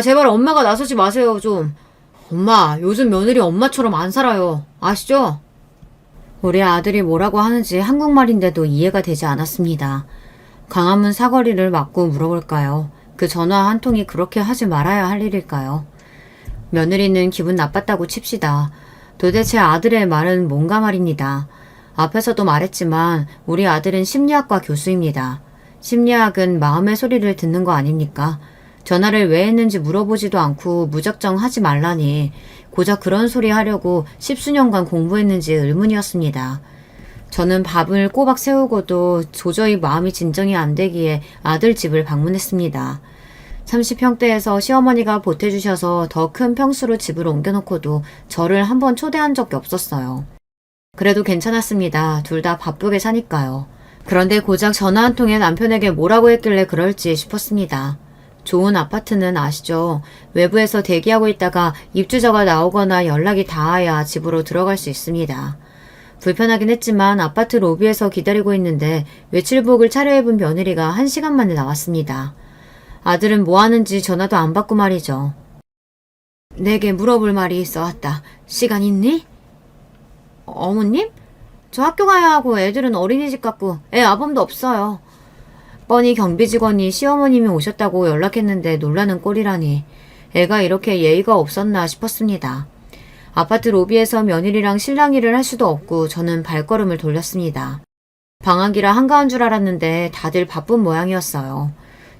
제발 엄마가 나서지 마세요 좀. 엄마, 요즘 며느리 엄마처럼 안 살아요. 아시죠? 우리 아들이 뭐라고 하는지 한국말인데도 이해가 되지 않았습니다. 광화문 사거리를 막고 물어볼까요? 그 전화 한 통이 그렇게 하지 말아야 할 일일까요? 며느리는 기분 나빴다고 칩시다. 도대체 아들의 말은 뭔가 말입니다. 앞에서도 말했지만 우리 아들은 심리학과 교수입니다. 심리학은 마음의 소리를 듣는 거 아닙니까? 전화를 왜 했는지 물어보지도 않고 무작정 하지 말라니 고작 그런 소리 하려고 십수년간 공부했는지 의문이었습니다. 저는 밥을 꼬박 세우고도 도저히 마음이 진정이 안 되기에 아들 집을 방문했습니다. 30평대에서 시어머니가 보태주셔서 더 큰 평수로 집을 옮겨놓고도 저를 한번 초대한 적이 없었어요. 그래도 괜찮았습니다. 둘 다 바쁘게 사니까요. 그런데 고작 전화 한 통에 남편에게 뭐라고 했길래 그럴지 싶었습니다. 좋은 아파트는 아시죠? 외부에서 대기하고 있다가 입주자가 나오거나 연락이 닿아야 집으로 들어갈 수 있습니다. 불편하긴 했지만 아파트 로비에서 기다리고 있는데 외출복을 차려입은 며느리가 1시간 만에 나왔습니다. 아들은 뭐 하는지 전화도 안 받고 말이죠. 내게 물어볼 말이 있어 왔다. 시간 있니? 어머님? 저 학교 가야 하고 애들은 어린이집 갔고 애 아범도 없어요. 뻔히 경비 직원이 시어머님이 오셨다고 연락했는데 놀라는 꼴이라니. 애가 이렇게 예의가 없었나 싶었습니다. 아파트 로비에서 며느리랑 실랑이를 할 수도 없고 저는 발걸음을 돌렸습니다. 방학이라 한가한 줄 알았는데 다들 바쁜 모양이었어요.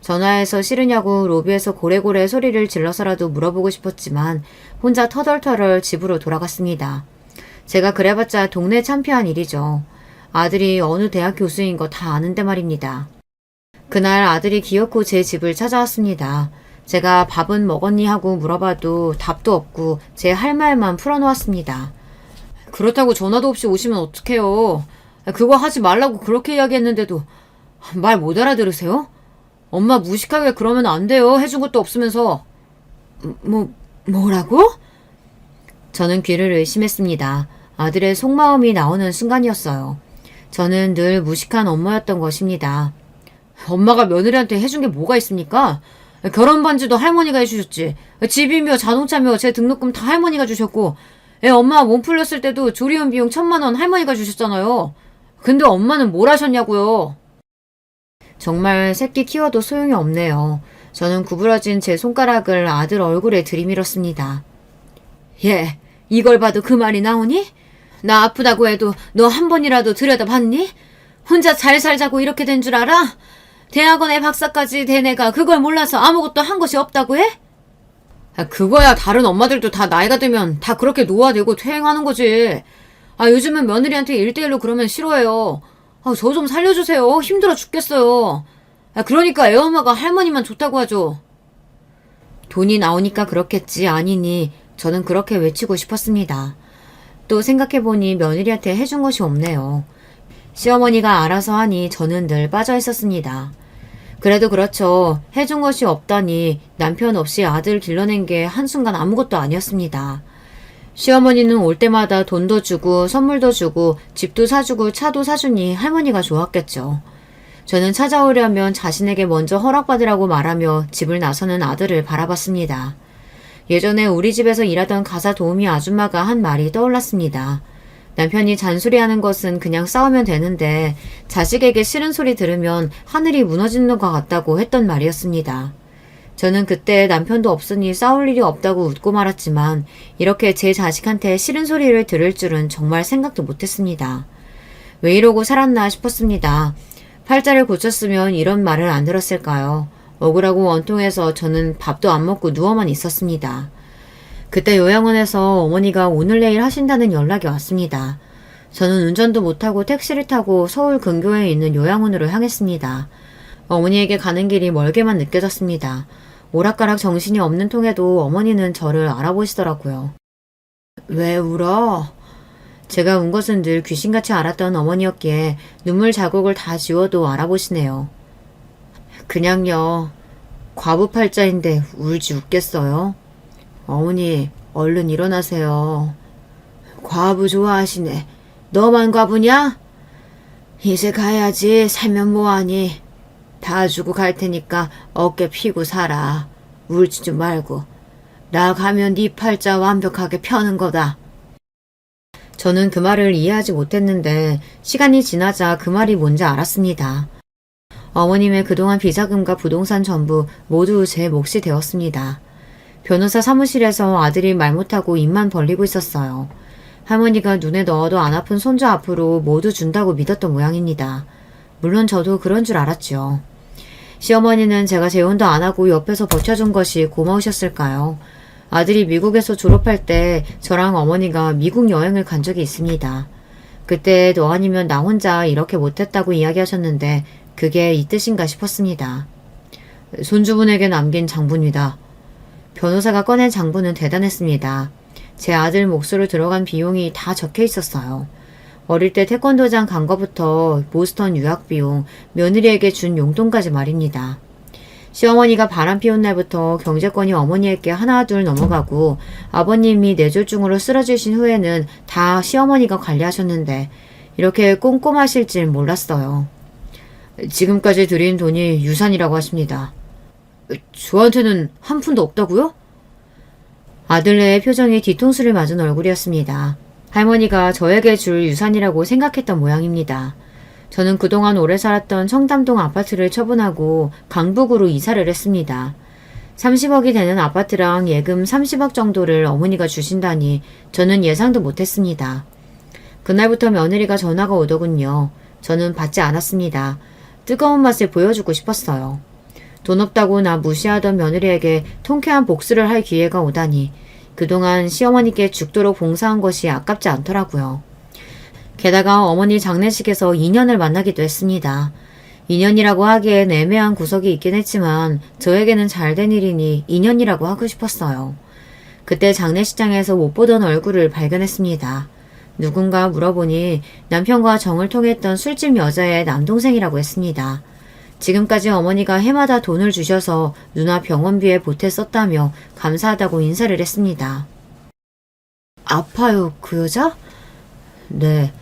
전화해서 싫으냐고 로비에서 고래고래 소리를 질러서라도 물어보고 싶었지만 혼자 터덜터덜 집으로 돌아갔습니다. 제가 그래봤자 동네 참피한 일이죠. 아들이 어느 대학 교수인 거 다 아는데 말입니다. 그날 아들이 기어코 제 집을 찾아왔습니다. 제가 밥은 먹었니 하고 물어봐도 답도 없고 제 할 말만 풀어놓았습니다. 그렇다고 전화도 없이 오시면 어떡해요. 그거 하지 말라고 그렇게 이야기했는데도 말 못 알아들으세요? 엄마 무식하게 그러면 안 돼요. 해준 것도 없으면서. 뭐라고? 저는 귀를 의심했습니다. 아들의 속마음이 나오는 순간이었어요. 저는 늘 무식한 엄마였던 것입니다. 엄마가 며느리한테 해준 게 뭐가 있습니까? 결혼 반지도 할머니가 해주셨지. 집이며 자동차며 제 등록금 다 할머니가 주셨고 애 엄마가 몸 풀렸을 때도 조리원 비용 1,000만 원 할머니가 주셨잖아요. 근데 엄마는 뭘 하셨냐고요. 정말 새끼 키워도 소용이 없네요. 저는 구부러진 제 손가락을 아들 얼굴에 들이밀었습니다. 예, 이걸 봐도 그 말이 나오니? 나 아프다고 해도 너 한 번이라도 들여다봤니? 혼자 잘 살자고 이렇게 된 줄 알아? 대학원에 박사까지 된 애가 그걸 몰라서 아무것도 한 것이 없다고 해? 그거야 다른 엄마들도 다 나이가 들면 다 그렇게 노화되고 퇴행하는 거지. 요즘은 며느리한테 1대1로 그러면 싫어해요. 저 좀 살려주세요. 힘들어 죽겠어요. 그러니까 애엄마가 할머니만 좋다고 하죠. 돈이 나오니까 그렇겠지 아니니 저는 그렇게 외치고 싶었습니다. 또 생각해보니 며느리한테 해준 것이 없네요. 시어머니가 알아서 하니 저는 늘 빠져 있었습니다. 그래도 그렇죠. 해준 것이 없다니 남편 없이 아들 길러낸 게 한순간 아무것도 아니었습니다. 시어머니는 올 때마다 돈도 주고 선물도 주고 집도 사주고 차도 사주니 할머니가 좋았겠죠. 저는 찾아오려면 자신에게 먼저 허락받으라고 말하며 집을 나서는 아들을 바라봤습니다. 예전에 우리 집에서 일하던 가사 도우미 아줌마가 한 말이 떠올랐습니다. 남편이 잔소리하는 것은 그냥 싸우면 되는데 자식에게 싫은 소리 들으면 하늘이 무너지는 것 같다고 했던 말이었습니다. 저는 그때 남편도 없으니 싸울 일이 없다고 웃고 말았지만 이렇게 제 자식한테 싫은 소리를 들을 줄은 정말 생각도 못했습니다. 왜 이러고 살았나 싶었습니다. 팔자를 고쳤으면 이런 말을 안 들었을까요? 억울하고 원통해서 저는 밥도 안 먹고 누워만 있었습니다. 그때 요양원에서 어머니가 오늘 내일 하신다는 연락이 왔습니다. 저는 운전도 못하고 택시를 타고 서울 근교에 있는 요양원으로 향했습니다. 어머니에게 가는 길이 멀게만 느껴졌습니다. 오락가락 정신이 없는 통에도 어머니는 저를 알아보시더라고요. 왜 울어? 제가 운 것은 늘 귀신같이 알았던 어머니였기에 눈물 자국을 다 지워도 알아보시네요. 그냥요. 과부팔자인데 울지 웃겠어요? 어머니, 얼른 일어나세요. 과부 좋아하시네. 너만 과부냐? 이제 가야지. 살면 뭐하니. 다 주고 갈 테니까 어깨 피고 살아. 울지 좀 말고. 나 가면 네 팔자 완벽하게 펴는 거다. 저는 그 말을 이해하지 못했는데 시간이 지나자 그 말이 뭔지 알았습니다. 어머님의 그동안 비자금과 부동산 전부 모두 제 몫이 되었습니다. 변호사 사무실에서 아들이 말 못하고 입만 벌리고 있었어요. 할머니가 눈에 넣어도 안 아픈 손주 앞으로 모두 준다고 믿었던 모양입니다. 물론 저도 그런 줄 알았죠. 시어머니는 제가 재혼도 안 하고 옆에서 버텨준 것이 고마우셨을까요? 아들이 미국에서 졸업할 때 저랑 어머니가 미국 여행을 간 적이 있습니다. 그때 너 아니면 나 혼자 이렇게 못했다고 이야기하셨는데 그게 이 뜻인가 싶었습니다. 손주분에게 남긴 장부입니다. 변호사가 꺼낸 장부는 대단했습니다. 제 아들 몫으로 들어간 비용이 다 적혀 있었어요. 어릴 때 태권도장 간 거부터 보스턴 유학 비용, 며느리에게 준 용돈까지 말입니다. 시어머니가 바람 피운 날부터 경제권이 어머니에게 하나둘 넘어가고 아버님이 뇌졸중으로 쓰러지신 후에는 다 시어머니가 관리하셨는데 이렇게 꼼꼼하실 줄 몰랐어요. 지금까지 드린 돈이 유산이라고 하십니다. 저한테는 한 푼도 없다고요? 아들네의 표정이 뒤통수를 맞은 얼굴이었습니다. 할머니가 저에게 줄 유산이라고 생각했던 모양입니다. 저는 그동안 오래 살았던 청담동 아파트를 처분하고 강북으로 이사를 했습니다. 30억이 되는 아파트랑 예금 30억 정도를 어머니가 주신다니 저는 예상도 못했습니다. 그날부터 며느리가 전화가 오더군요. 저는 받지 않았습니다. 뜨거운 맛을 보여주고 싶었어요. 돈 없다고 나 무시하던 며느리에게 통쾌한 복수를 할 기회가 오다니 그동안 시어머니께 죽도록 봉사한 것이 아깝지 않더라고요. 게다가 어머니 장례식에서 인연을 만나기도 했습니다. 인연이라고 하기엔 애매한 구석이 있긴 했지만 저에게는 잘된 일이니 인연이라고 하고 싶었어요. 그때 장례식장에서 못 보던 얼굴을 발견했습니다. 누군가 물어보니 남편과 정을 통했던 술집 여자의 남동생이라고 했습니다. 지금까지 어머니가 해마다 돈을 주셔서 누나 병원비에 보태 썼다며 감사하다고 인사를 했습니다. 아파요, 그 여자? 네,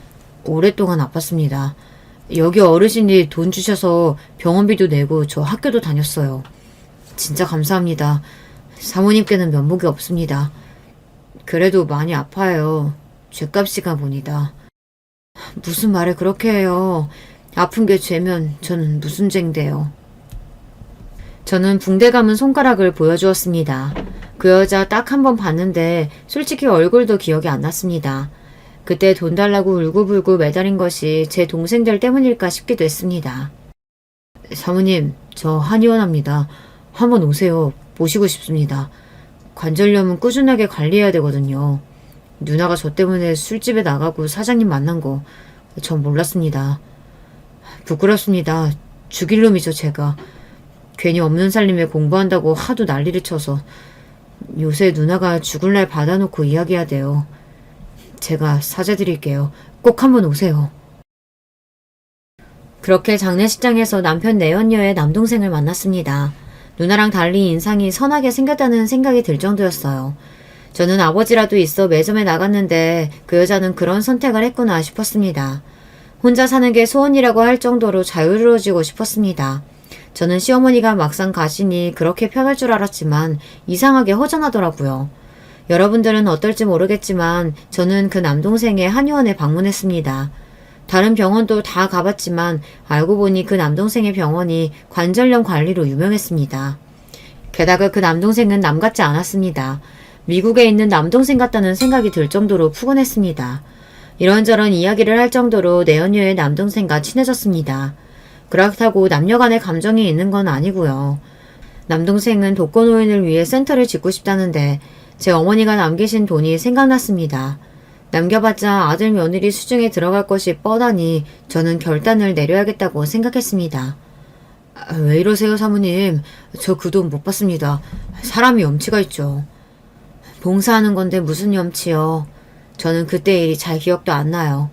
오랫동안 아팠습니다. 여기 어르신이 돈 주셔서 병원비도 내고 저 학교도 다녔어요. 진짜 감사합니다. 사모님께는 면목이 없습니다. 그래도 많이 아파요. 죗값이가 보니다. 무슨 말을 그렇게 해요. 아픈 게 죄면 저는 무슨 죄인데요. 저는 붕대 감은 손가락을 보여주었습니다. 그 여자 딱 한 번 봤는데 솔직히 얼굴도 기억이 안 났습니다. 그때 돈 달라고 울고불고 매달린 것이 제 동생들 때문일까 싶기도 했습니다. 사모님, 저 한의원합니다. 한번 오세요. 보시고 싶습니다. 관절염은 꾸준하게 관리해야 되거든요. 누나가 저 때문에 술집에 나가고 사장님 만난 거 전 몰랐습니다. 부끄럽습니다. 죽일 놈이죠, 제가. 괜히 없는 살림에 공부한다고 하도 난리를 쳐서 요새 누나가 죽을 날 받아놓고 이야기해야 돼요. 제가 사죄드릴게요. 꼭 한번 오세요. 그렇게 장례식장에서 남편 내연녀의 남동생을 만났습니다. 누나랑 달리 인상이 선하게 생겼다는 생각이 들 정도였어요. 저는 아버지라도 있어 매점에 나갔는데 그 여자는 그런 선택을 했구나 싶었습니다. 혼자 사는 게 소원이라고 할 정도로 자유로워지고 싶었습니다. 저는 시어머니가 막상 가시니 그렇게 편할 줄 알았지만 이상하게 허전하더라고요. 여러분들은 어떨지 모르겠지만 저는 그 남동생의 한의원에 방문했습니다. 다른 병원도 다 가봤지만 알고 보니 그 남동생의 병원이 관절염 관리로 유명했습니다. 게다가 그 남동생은 남 같지 않았습니다. 미국에 있는 남동생 같다는 생각이 들 정도로 푸근했습니다. 이런저런 이야기를 할 정도로 내연녀의 남동생과 친해졌습니다. 그렇다고 남녀간의 감정이 있는 건 아니고요. 남동생은 독거노인을 위해 센터를 짓고 싶다는데 제 어머니가 남기신 돈이 생각났습니다. 남겨봤자 아들 며느리 수중에 들어갈 것이 뻔하니 저는 결단을 내려야겠다고 생각했습니다. 왜 이러세요, 사모님? 저 그 돈 못 받습니다. 사람이 염치가 있죠. 봉사하는 건데 무슨 염치요. 저는 그때 일이 잘 기억도 안 나요.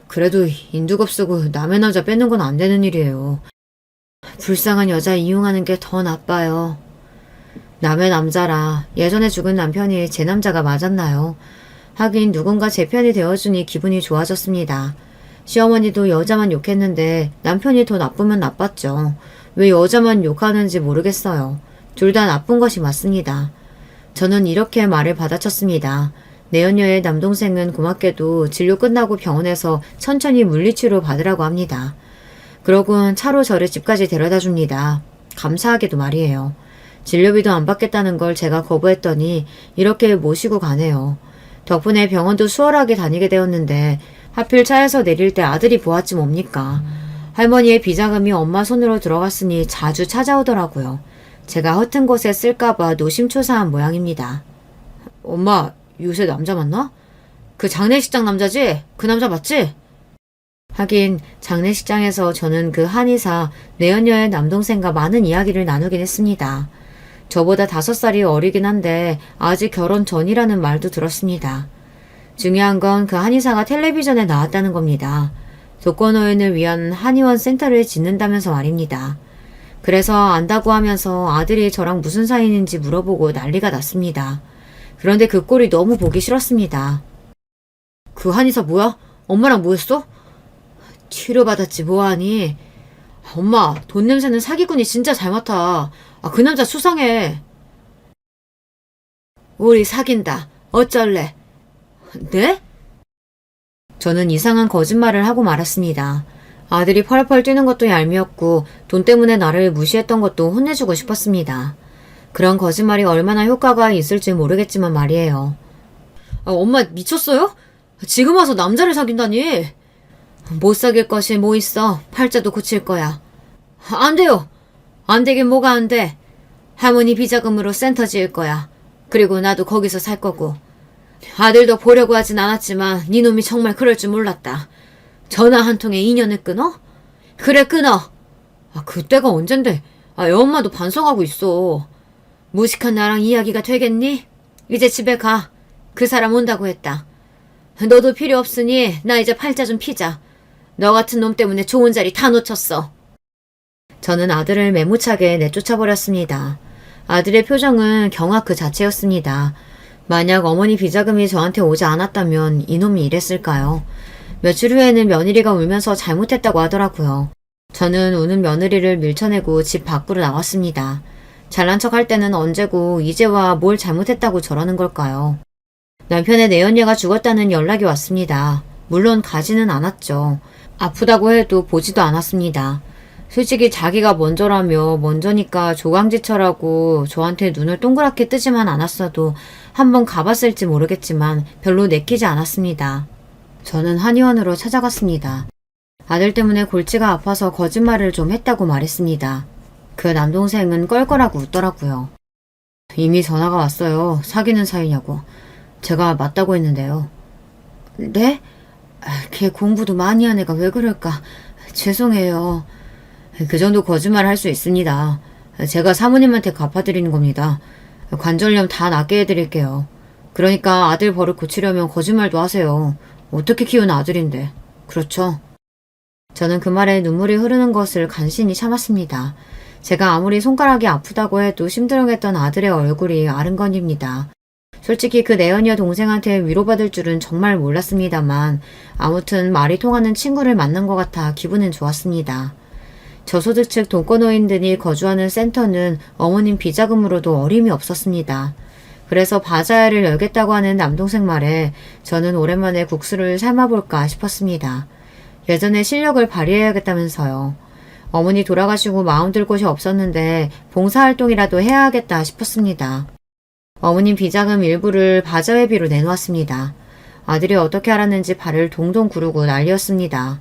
그래도 인두겁 쓰고 남의 남자 뺏는 건 안 되는 일이에요. 불쌍한 여자 이용하는 게 더 나빠요. 남의 남자라 예전에 죽은 남편이 제 남자가 맞았나요? 하긴 누군가 제 편이 되어주니 기분이 좋아졌습니다. 시어머니도 여자만 욕했는데 남편이 더 나쁘면 나빴죠. 왜 여자만 욕하는지 모르겠어요. 둘 다 나쁜 것이 맞습니다. 저는 이렇게 말을 받아쳤습니다. 내연녀의 남동생은 고맙게도 진료 끝나고 병원에서 천천히 물리치료 받으라고 합니다. 그러곤 차로 저를 집까지 데려다 줍니다. 감사하게도 말이에요. 진료비도 안 받겠다는 걸 제가 거부했더니 이렇게 모시고 가네요. 덕분에 병원도 수월하게 다니게 되었는데 하필 차에서 내릴 때 아들이 보았지 뭡니까. 할머니의 비자금이 엄마 손으로 들어갔으니 자주 찾아오더라고요. 제가 허튼 곳에 쓸까봐 노심초사한 모양입니다. 엄마, 요새 남자 만나? 그 장례식장 남자지? 그 남자 맞지? 하긴 장례식장에서 저는 그 한의사 내연녀의 남동생과 많은 이야기를 나누긴 했습니다. 저보다 5살이 어리긴 한데 아직 결혼 전이라는 말도 들었습니다. 중요한 건 그 한의사가 텔레비전에 나왔다는 겁니다. 독거노인을 위한 한의원 센터를 짓는다면서 말입니다. 그래서 안다고 하면서 아들이 저랑 무슨 사이인지 물어보고 난리가 났습니다. 그런데 그 꼴이 너무 보기 싫었습니다. 그 한의사 뭐야? 엄마랑 뭐 했어? 치료받았지 뭐하니? 엄마, 돈 냄새는 사기꾼이 진짜 잘 맡아. 그 남자 수상해. 우리 사귄다. 어쩔래? 네? 저는 이상한 거짓말을 하고 말았습니다. 아들이 펄펄 뛰는 것도 얄미웠고 돈 때문에 나를 무시했던 것도 혼내주고 싶었습니다. 그런 거짓말이 얼마나 효과가 있을지 모르겠지만 말이에요. 엄마 미쳤어요? 지금 와서 남자를 사귄다니? 못 사귈 것이 뭐 있어. 팔자도 고칠 거야. 안 돼요. 안 되긴 뭐가 안 돼. 할머니 비자금으로 센터 지을 거야. 그리고 나도 거기서 살 거고. 아들도 보려고 하진 않았지만 네 놈이 정말 그럴 줄 몰랐다. 전화 한 통에 인연을 끊어? 그래 끊어. 그때가 언젠데. 애 엄마도 반성하고 있어. 무식한 나랑 이야기가 되겠니? 이제 집에 가. 그 사람 온다고 했다. 너도 필요 없으니 나 이제 팔자 좀 피자. 너 같은 놈 때문에 좋은 자리 다 놓쳤어. 저는 아들을 매무차게 내쫓아버렸습니다. 아들의 표정은 경악 그 자체였습니다. 만약 어머니 비자금이 저한테 오지 않았다면 이놈이 이랬을까요? 며칠 후에는 며느리가 울면서 잘못했다고 하더라고요. 저는 우는 며느리를 밀쳐내고 집 밖으로 나왔습니다. 잘난 척 할 때는 언제고 이제와 뭘 잘못했다고 저러는 걸까요? 남편의 내연녀가 죽었다는 연락이 왔습니다. 물론 가지는 않았죠. 아프다고 해도 보지도 않았습니다. 솔직히 자기가 먼저라며 먼저니까 조강지처라고 저한테 눈을 동그랗게 뜨지만 않았어도 한번 가봤을지 모르겠지만 별로 내키지 않았습니다. 저는 한의원으로 찾아갔습니다. 아들 때문에 골치가 아파서 거짓말을 좀 했다고 말했습니다. 그 남동생은 껄껄하고 웃더라고요. 이미 전화가 왔어요. 사귀는 사이냐고. 제가 맞다고 했는데요. 네? 걔 공부도 많이 한 애가 왜 그럴까? 죄송해요. 그 정도 거짓말 할 수 있습니다. 제가 사모님한테 갚아드리는 겁니다. 관절염 다 낫게 해드릴게요. 그러니까 아들 버릇 고치려면 거짓말도 하세요. 어떻게 키운 아들인데. 그렇죠? 저는 그 말에 눈물이 흐르는 것을 간신히 참았습니다. 제가 아무리 손가락이 아프다고 해도 심드렁했던 아들의 얼굴이 아른거립니다. 솔직히 그 내연녀 동생한테 위로받을 줄은 정말 몰랐습니다만 아무튼 말이 통하는 친구를 만난 것 같아 기분은 좋았습니다. 저소득층 독거노인들이 거주하는 센터는 어머님 비자금으로도 어림이 없었습니다. 그래서 바자회를 열겠다고 하는 남동생 말에 저는 오랜만에 국수를 삶아볼까 싶었습니다. 예전에 실력을 발휘해야겠다면서요. 어머니 돌아가시고 마음 들 곳이 없었는데 봉사활동이라도 해야 하겠다 싶었습니다. 어머님 비자금 일부를 바자회비로 내놓았습니다. 아들이 어떻게 알았는지 발을 동동 구르고 난리였습니다.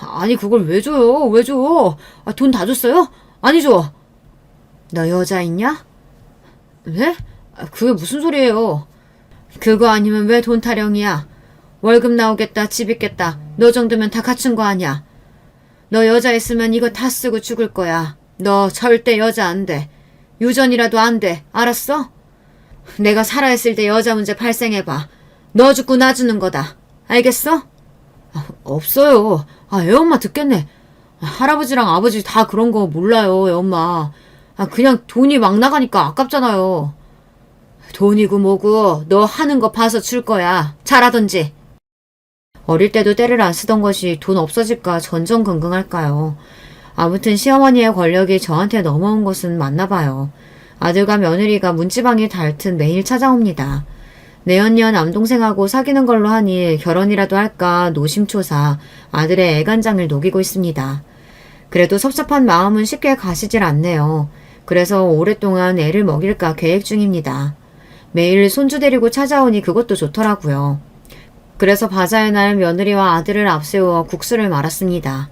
아니 그걸 왜 줘요? 왜 줘? 돈 다 줬어요? 아니 줘. 너 여자 있냐? 네? 그게 무슨 소리예요? 그거 아니면 왜 돈 타령이야? 월급 나오겠다, 집 있겠다. 너 정도면 다 갖춘 거 아니야? 너 여자 있으면 이거 다 쓰고 죽을 거야. 너 절대 여자 안 돼. 유전이라도 안 돼. 알았어? 내가 살아있을 때 여자 문제 발생해봐. 너 죽고 나 주는 거다. 알겠어? 없어요. 애엄마 듣겠네. 할아버지랑 아버지 다 그런 거 몰라요, 애엄마. 그냥 돈이 막 나가니까 아깝잖아요. 돈이고 뭐고 너 하는 거 봐서 줄 거야. 잘하던지. 어릴 때도 때를 안 쓰던 것이 돈 없어질까 전전긍긍할까요. 아무튼 시어머니의 권력이 저한테 넘어온 것은 맞나 봐요. 아들과 며느리가 문지방이 닳듯 매일 찾아옵니다. 내연녀 남동생하고 사귀는 걸로 하니 결혼이라도 할까 노심초사 아들의 애간장을 녹이고 있습니다. 그래도 섭섭한 마음은 쉽게 가시질 않네요. 그래서 오랫동안 애를 먹일까 계획 중입니다. 매일 손주 데리고 찾아오니 그것도 좋더라고요. 그래서 바자의 날 며느리와 아들을 앞세워 국수를 말았습니다.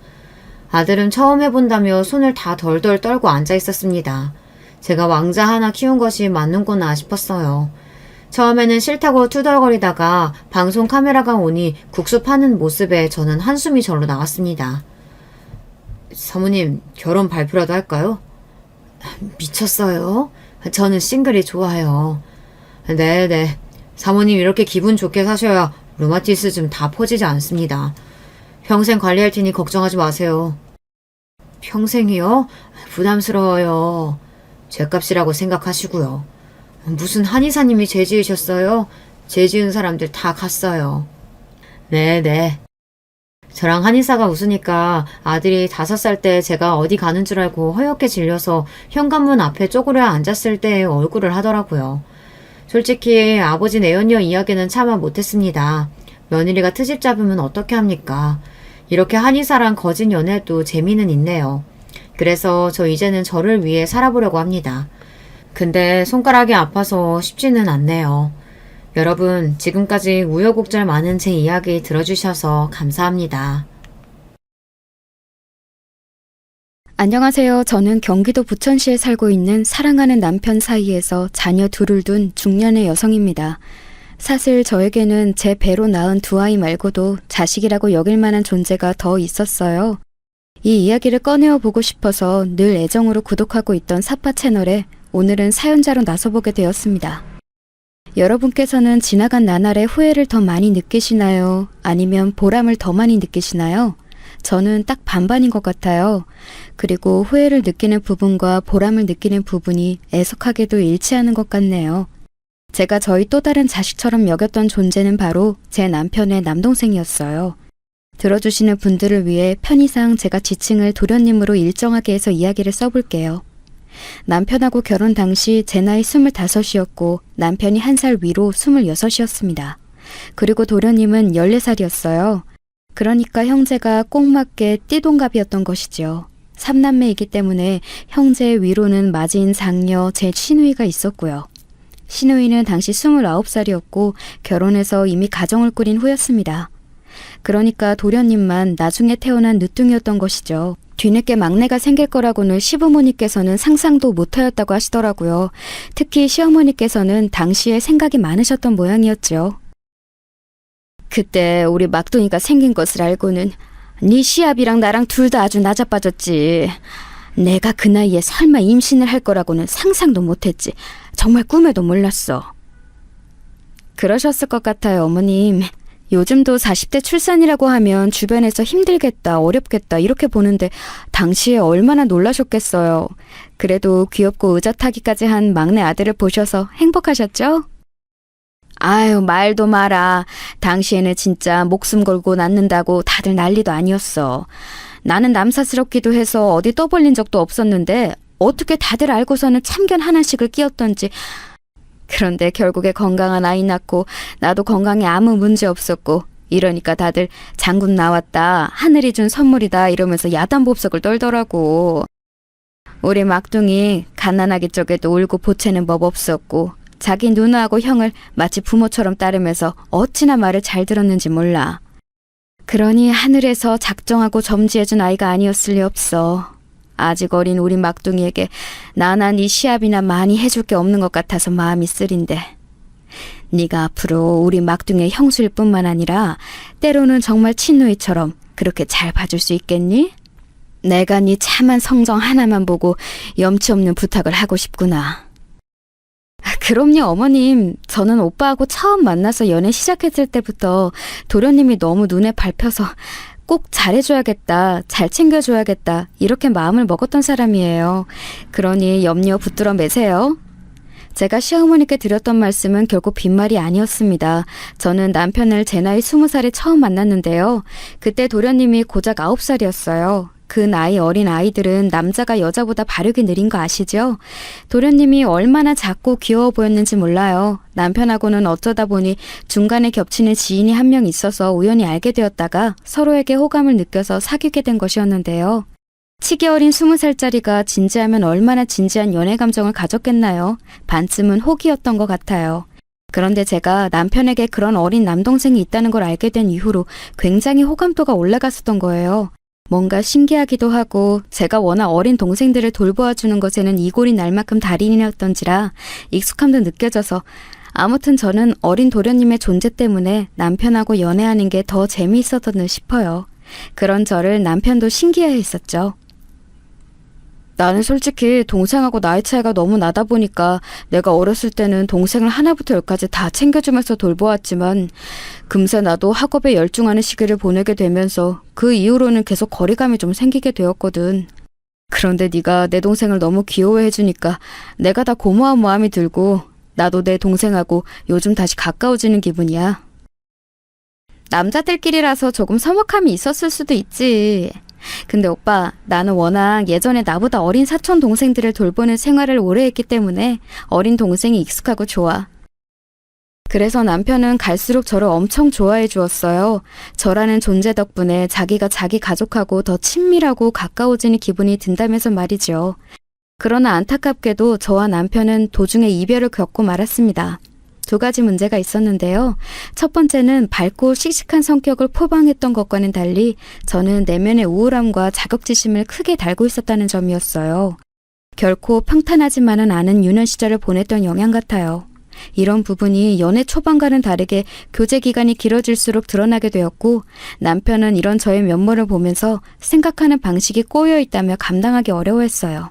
아들은 처음 해본다며 손을 다 덜덜 떨고 앉아 있었습니다. 제가 왕자 하나 키운 것이 맞는구나 싶었어요. 처음에는 싫다고 투덜거리다가 방송 카메라가 오니 국수 파는 모습에 저는 한숨이 절로 나왔습니다. 사모님, 결혼 발표라도 할까요? 미쳤어요? 저는 싱글이 좋아요. 네네. 사모님 이렇게 기분 좋게 사셔야 루마티스즘 다 퍼지지 않습니다. 평생 관리할 테니 걱정하지 마세요. 평생이요? 부담스러워요. 죗값이라고 생각하시고요. 무슨 한의사님이 죄 지으셨어요? 죄 지은 사람들 다 갔어요. 네네. 저랑 한의사가 웃으니까 아들이 5살 때 제가 어디 가는 줄 알고 허옇게 질려서 현관문 앞에 쪼그려 앉았을 때의 얼굴을 하더라고요. 솔직히 아버지 내연녀 이야기는 참아 못했습니다. 며느리가 트집 잡으면 어떻게 합니까? 이렇게 한의사랑 거짓 연애도 재미는 있네요. 그래서 저 이제는 저를 위해 살아보려고 합니다. 근데 손가락이 아파서 쉽지는 않네요. 여러분, 지금까지 우여곡절 많은 제 이야기 들어주셔서 감사합니다. 안녕하세요. 저는 경기도 부천시에 살고 있는 사랑하는 남편 사이에서 자녀 둘을 둔 중년의 여성입니다. 사실 저에게는 제 배로 낳은 두 아이 말고도 자식이라고 여길 만한 존재가 더 있었어요. 이 이야기를 꺼내어 보고 싶어서 늘 애정으로 구독하고 있던 사파 채널에 오늘은 사연자로 나서보게 되었습니다. 여러분께서는 지나간 나날의 후회를 더 많이 느끼시나요? 아니면 보람을 더 많이 느끼시나요? 저는 딱 반반인 것 같아요. 그리고 후회를 느끼는 부분과 보람을 느끼는 부분이 애석하게도 일치하는 것 같네요. 제가 저희 또 다른 자식처럼 여겼던 존재는 바로 제 남편의 남동생이었어요. 들어주시는 분들을 위해 편의상 제가 지칭을 도련님으로 일정하게 해서 이야기를 써볼게요. 남편하고 결혼 당시 제 나이 25이었고 남편이 1살 위로 26이었습니다. 그리고 도련님은 14살이었어요. 그러니까 형제가 꼭 맞게 띠동갑이었던 것이지요. 3남매이기 때문에 형제 위로는 맞이인 장녀 제 시누이가 있었고요. 시누이는 당시 29살이었고 결혼해서 이미 가정을 꾸린 후였습니다. 그러니까 도련님만 나중에 태어난 늦둥이였던 것이죠. 뒤늦게 막내가 생길 거라고는 시부모님께서는 상상도 못하였다고 하시더라고요. 특히 시어머니께서는 당시에 생각이 많으셨던 모양이었죠. 그때 우리 막둥이가 생긴 것을 알고는 네 시아비랑 나랑 둘 다 아주 나자빠졌지. 내가 그 나이에 설마 임신을 할 거라고는 상상도 못했지. 정말 꿈에도 몰랐어. 그러셨을 것 같아요, 어머님. 요즘도 40대 출산이라고 하면 주변에서 힘들겠다, 어렵겠다 이렇게 보는데 당시에 얼마나 놀라셨겠어요. 그래도 귀엽고 의젓하기까지 한 막내 아들을 보셔서 행복하셨죠? 아유, 말도 마라. 당시에는 진짜 목숨 걸고 낳는다고 다들 난리도 아니었어. 나는 남사스럽기도 해서 어디 떠벌린 적도 없었는데 어떻게 다들 알고서는 참견 하나씩을 끼었던지. 그런데 결국에 건강한 아이 낳고 나도 건강에 아무 문제 없었고 이러니까 다들 장군 나왔다, 하늘이 준 선물이다 이러면서 야단법석을 떨더라고. 우리 막둥이 갓난아기 쪽에도 울고 보채는 법 없었고 자기 누나하고 형을 마치 부모처럼 따르면서 어찌나 말을 잘 들었는지 몰라. 그러니 하늘에서 작정하고 점지해준 아이가 아니었을 리 없어. 아직 어린 우리 막둥이에게 나나 네 시합이나 많이 해줄 게 없는 것 같아서 마음이 쓰린데. 네가 앞으로 우리 막둥이의 형수일 뿐만 아니라 때로는 정말 친누이처럼 그렇게 잘 봐줄 수 있겠니? 내가 네 참한 성정 하나만 보고 염치 없는 부탁을 하고 싶구나. 그럼요, 어머님. 저는 오빠하고 처음 만나서 연애 시작했을 때부터 도련님이 너무 눈에 밟혀서 꼭 잘해줘야겠다, 잘 챙겨줘야겠다 이렇게 마음을 먹었던 사람이에요. 그러니 염려 붙들어 매세요. 제가 시어머니께 드렸던 말씀은 결국 빈말이 아니었습니다. 저는 남편을 제 나이 20살에 처음 만났는데요. 그때 도련님이 고작 9살이었어요. 그 나이 어린 아이들은 남자가 여자보다 발육이 느린 거 아시죠? 도련님이 얼마나 작고 귀여워 보였는지 몰라요. 남편하고는 어쩌다 보니 중간에 겹치는 지인이 한 명 있어서 우연히 알게 되었다가 서로에게 호감을 느껴서 사귀게 된 것이었는데요. 치기 어린 20살짜리가 진지하면 얼마나 진지한 연애 감정을 가졌겠나요? 반쯤은 호기였던 것 같아요. 그런데 제가 남편에게 그런 어린 남동생이 있다는 걸 알게 된 이후로 굉장히 호감도가 올라갔었던 거예요. 뭔가 신기하기도 하고 제가 워낙 어린 동생들을 돌보아주는 것에는 이골이 날 만큼 달인이었던지라 익숙함도 느껴져서 아무튼 저는 어린 도련님의 존재 때문에 남편하고 연애하는 게 더 재미있었던 듯 싶어요. 그런 저를 남편도 신기해했었죠. 나는 솔직히 동생하고 나이 차이가 너무 나다 보니까 내가 어렸을 때는 동생을 하나부터 열까지 다 챙겨주면서 돌보았지만 금세 나도 학업에 열중하는 시기를 보내게 되면서 그 이후로는 계속 거리감이 좀 생기게 되었거든. 그런데 네가 내 동생을 너무 귀여워해주니까 내가 다 고마운 마음이 들고 나도 내 동생하고 요즘 다시 가까워지는 기분이야. 남자들끼리라서 조금 서먹함이 있었을 수도 있지. 근데 오빠, 나는 워낙 예전에 나보다 어린 사촌 동생들을 돌보는 생활을 오래 했기 때문에 어린 동생이 익숙하고 좋아. 그래서 남편은 갈수록 저를 엄청 좋아해 주었어요. 저라는 존재 덕분에 자기가 자기 가족하고 더 친밀하고 가까워지는 기분이 든다면서 말이죠. 그러나 안타깝게도 저와 남편은 도중에 이별을 겪고 말았습니다. 2가지 문제가 있었는데요. 첫 번째는 밝고 씩씩한 성격을 포방했던 것과는 달리 저는 내면의 우울함과 자격지심을 크게 달고 있었다는 점이었어요. 결코 평탄하지만은 않은 유년 시절을 보냈던 영향 같아요. 이런 부분이 연애 초반과는 다르게 교제 기간이 길어질수록 드러나게 되었고 남편은 이런 저의 면모를 보면서 생각하는 방식이 꼬여 있다며 감당하기 어려워했어요.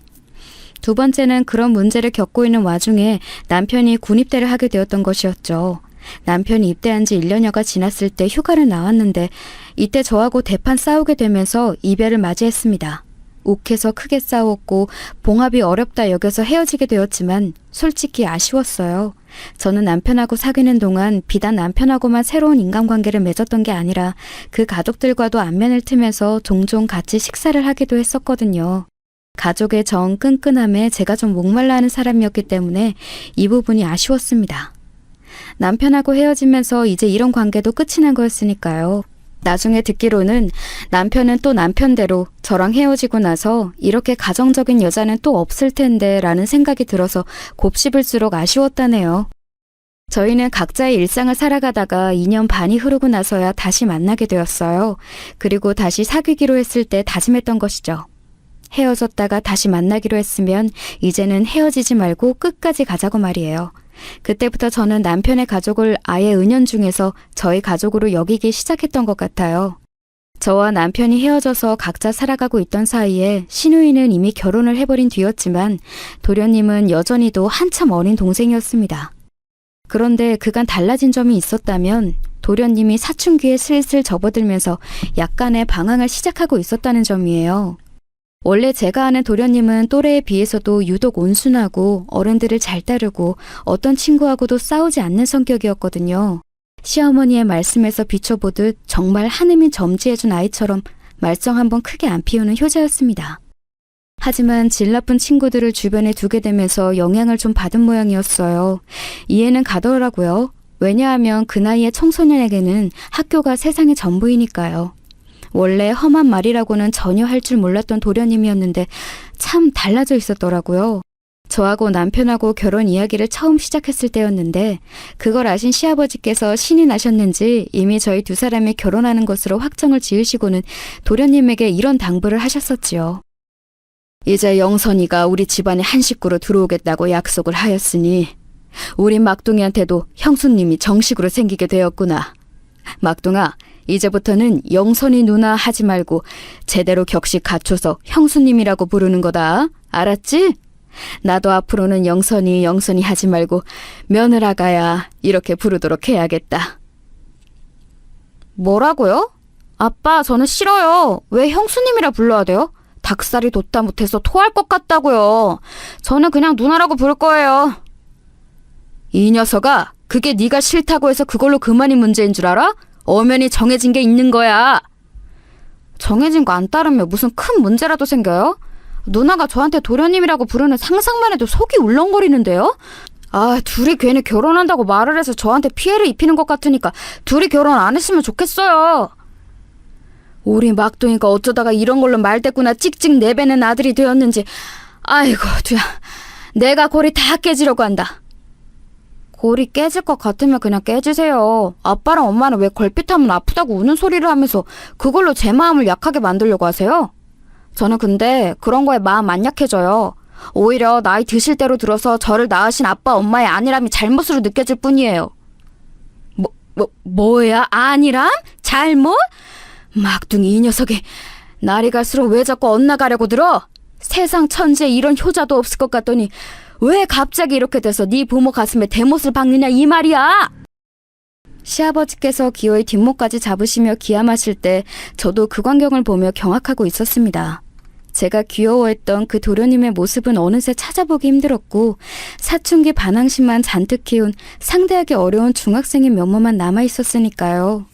2번째는 그런 문제를 겪고 있는 와중에 남편이 군입대를 하게 되었던 것이었죠. 남편이 입대한 지 1년여가 지났을 때 휴가를 나왔는데 이때 저하고 대판 싸우게 되면서 이별을 맞이했습니다. 욱해서 크게 싸웠고 봉합이 어렵다 여겨서 헤어지게 되었지만 솔직히 아쉬웠어요. 저는 남편하고 사귀는 동안 비단 남편하고만 새로운 인간관계를 맺었던 게 아니라 그 가족들과도 안면을 트면서 종종 같이 식사를 하기도 했었거든요. 가족의 정 끈끈함에 제가 좀 목말라 하는 사람이었기 때문에 이 부분이 아쉬웠습니다. 남편하고 헤어지면서 이제 이런 관계도 끝이 난 거였으니까요. 나중에 듣기로는 남편은 또 남편대로 저랑 헤어지고 나서 이렇게 가정적인 여자는 또 없을 텐데 라는 생각이 들어서 곱씹을수록 아쉬웠다네요. 저희는 각자의 일상을 살아가다가 2년 반이 흐르고 나서야 다시 만나게 되었어요. 그리고 다시 사귀기로 했을 때 다짐했던 것이죠. 헤어졌다가 다시 만나기로 했으면 이제는 헤어지지 말고 끝까지 가자고 말이에요. 그때부터 저는 남편의 가족을 아예 은연중에서 저희 가족으로 여기기 시작했던 것 같아요. 저와 남편이 헤어져서 각자 살아가고 있던 사이에 시누이는 이미 결혼을 해버린 뒤였지만 도련님은 여전히도 한참 어린 동생이었습니다. 그런데 그간 달라진 점이 있었다면 도련님이 사춘기에 슬슬 접어들면서 약간의 방황을 시작하고 있었다는 점이에요. 원래 제가 아는 도련님은 또래에 비해서도 유독 온순하고 어른들을 잘 따르고 어떤 친구하고도 싸우지 않는 성격이었거든요. 시어머니의 말씀에서 비춰보듯 정말 하느님 점지해준 아이처럼 말썽 한번 크게 안 피우는 효자였습니다. 하지만 질 나쁜 친구들을 주변에 두게 되면서 영향을 좀 받은 모양이었어요. 이해는 가더라고요. 왜냐하면 그 나이의 청소년에게는 학교가 세상의 전부이니까요. 원래 험한 말이라고는 전혀 할 줄 몰랐던 도련님이었는데 참 달라져 있었더라고요. 저하고 남편하고 결혼 이야기를 처음 시작했을 때였는데 그걸 아신 시아버지께서 신이 나셨는지 이미 저희 2사람이 결혼하는 것으로 확정을 지으시고는 도련님에게 이런 당부를 하셨었지요. 이제 영선이가 우리 집안에 한 식구로 들어오겠다고 약속을 하였으니 우리 막둥이한테도 형수님이 정식으로 생기게 되었구나. 막둥아, 이제부터는 영선이 누나 하지 말고 제대로 격식 갖춰서 형수님이라고 부르는 거다. 알았지? 나도 앞으로는 영선이 하지 말고 며느라가야 이렇게 부르도록 해야겠다. 뭐라고요? 아빠, 저는 싫어요. 왜 형수님이라 불러야 돼요? 닭살이 돋다 못해서 토할 것 같다고요. 저는 그냥 누나라고 부를 거예요. 이 녀석아, 그게 네가 싫다고 해서 그걸로 그만이 문제인 줄 알아? 엄연히 정해진 게 있는 거야. 정해진 거 안 따르면 무슨 큰 문제라도 생겨요? 누나가 저한테 도련님이라고 부르는 상상만 해도 속이 울렁거리는데요? 아, 둘이 괜히 결혼한다고 말을 해서 저한테 피해를 입히는 것 같으니까 둘이 결혼 안 했으면 좋겠어요. 우리 막둥이가 어쩌다가 이런 걸로 말대꾸나 찍찍 내배는 아들이 되었는지. 아이고, 두야. 내가 골이 다 깨지려고 한다. 골이 깨질 것 같으면 그냥 깨지세요. 아빠랑 엄마는 왜 걸핏하면 아프다고 우는 소리를 하면서 그걸로 제 마음을 약하게 만들려고 하세요? 저는 근데 그런 거에 마음 안 약해져요. 오히려 나이 드실 대로 들어서 저를 낳으신 아빠 엄마의 안일함이 잘못으로 느껴질 뿐이에요. 뭐야? 안일함? 잘못? 막둥이 이 녀석이 날이 갈수록 왜 자꾸 엇나가려고 들어? 세상 천지에 이런 효자도 없을 것 같더니 왜 갑자기 이렇게 돼서 네 부모 가슴에 대못을 박느냐 이 말이야. 시아버지께서 기어이 뒷목까지 잡으시며 기함하실 때 저도 그 광경을 보며 경악하고 있었습니다. 제가 귀여워했던 그 도련님의 모습은 어느새 찾아보기 힘들었고 사춘기 반항심만 잔뜩 키운 상대하기 어려운 중학생의 면모만 남아있었으니까요.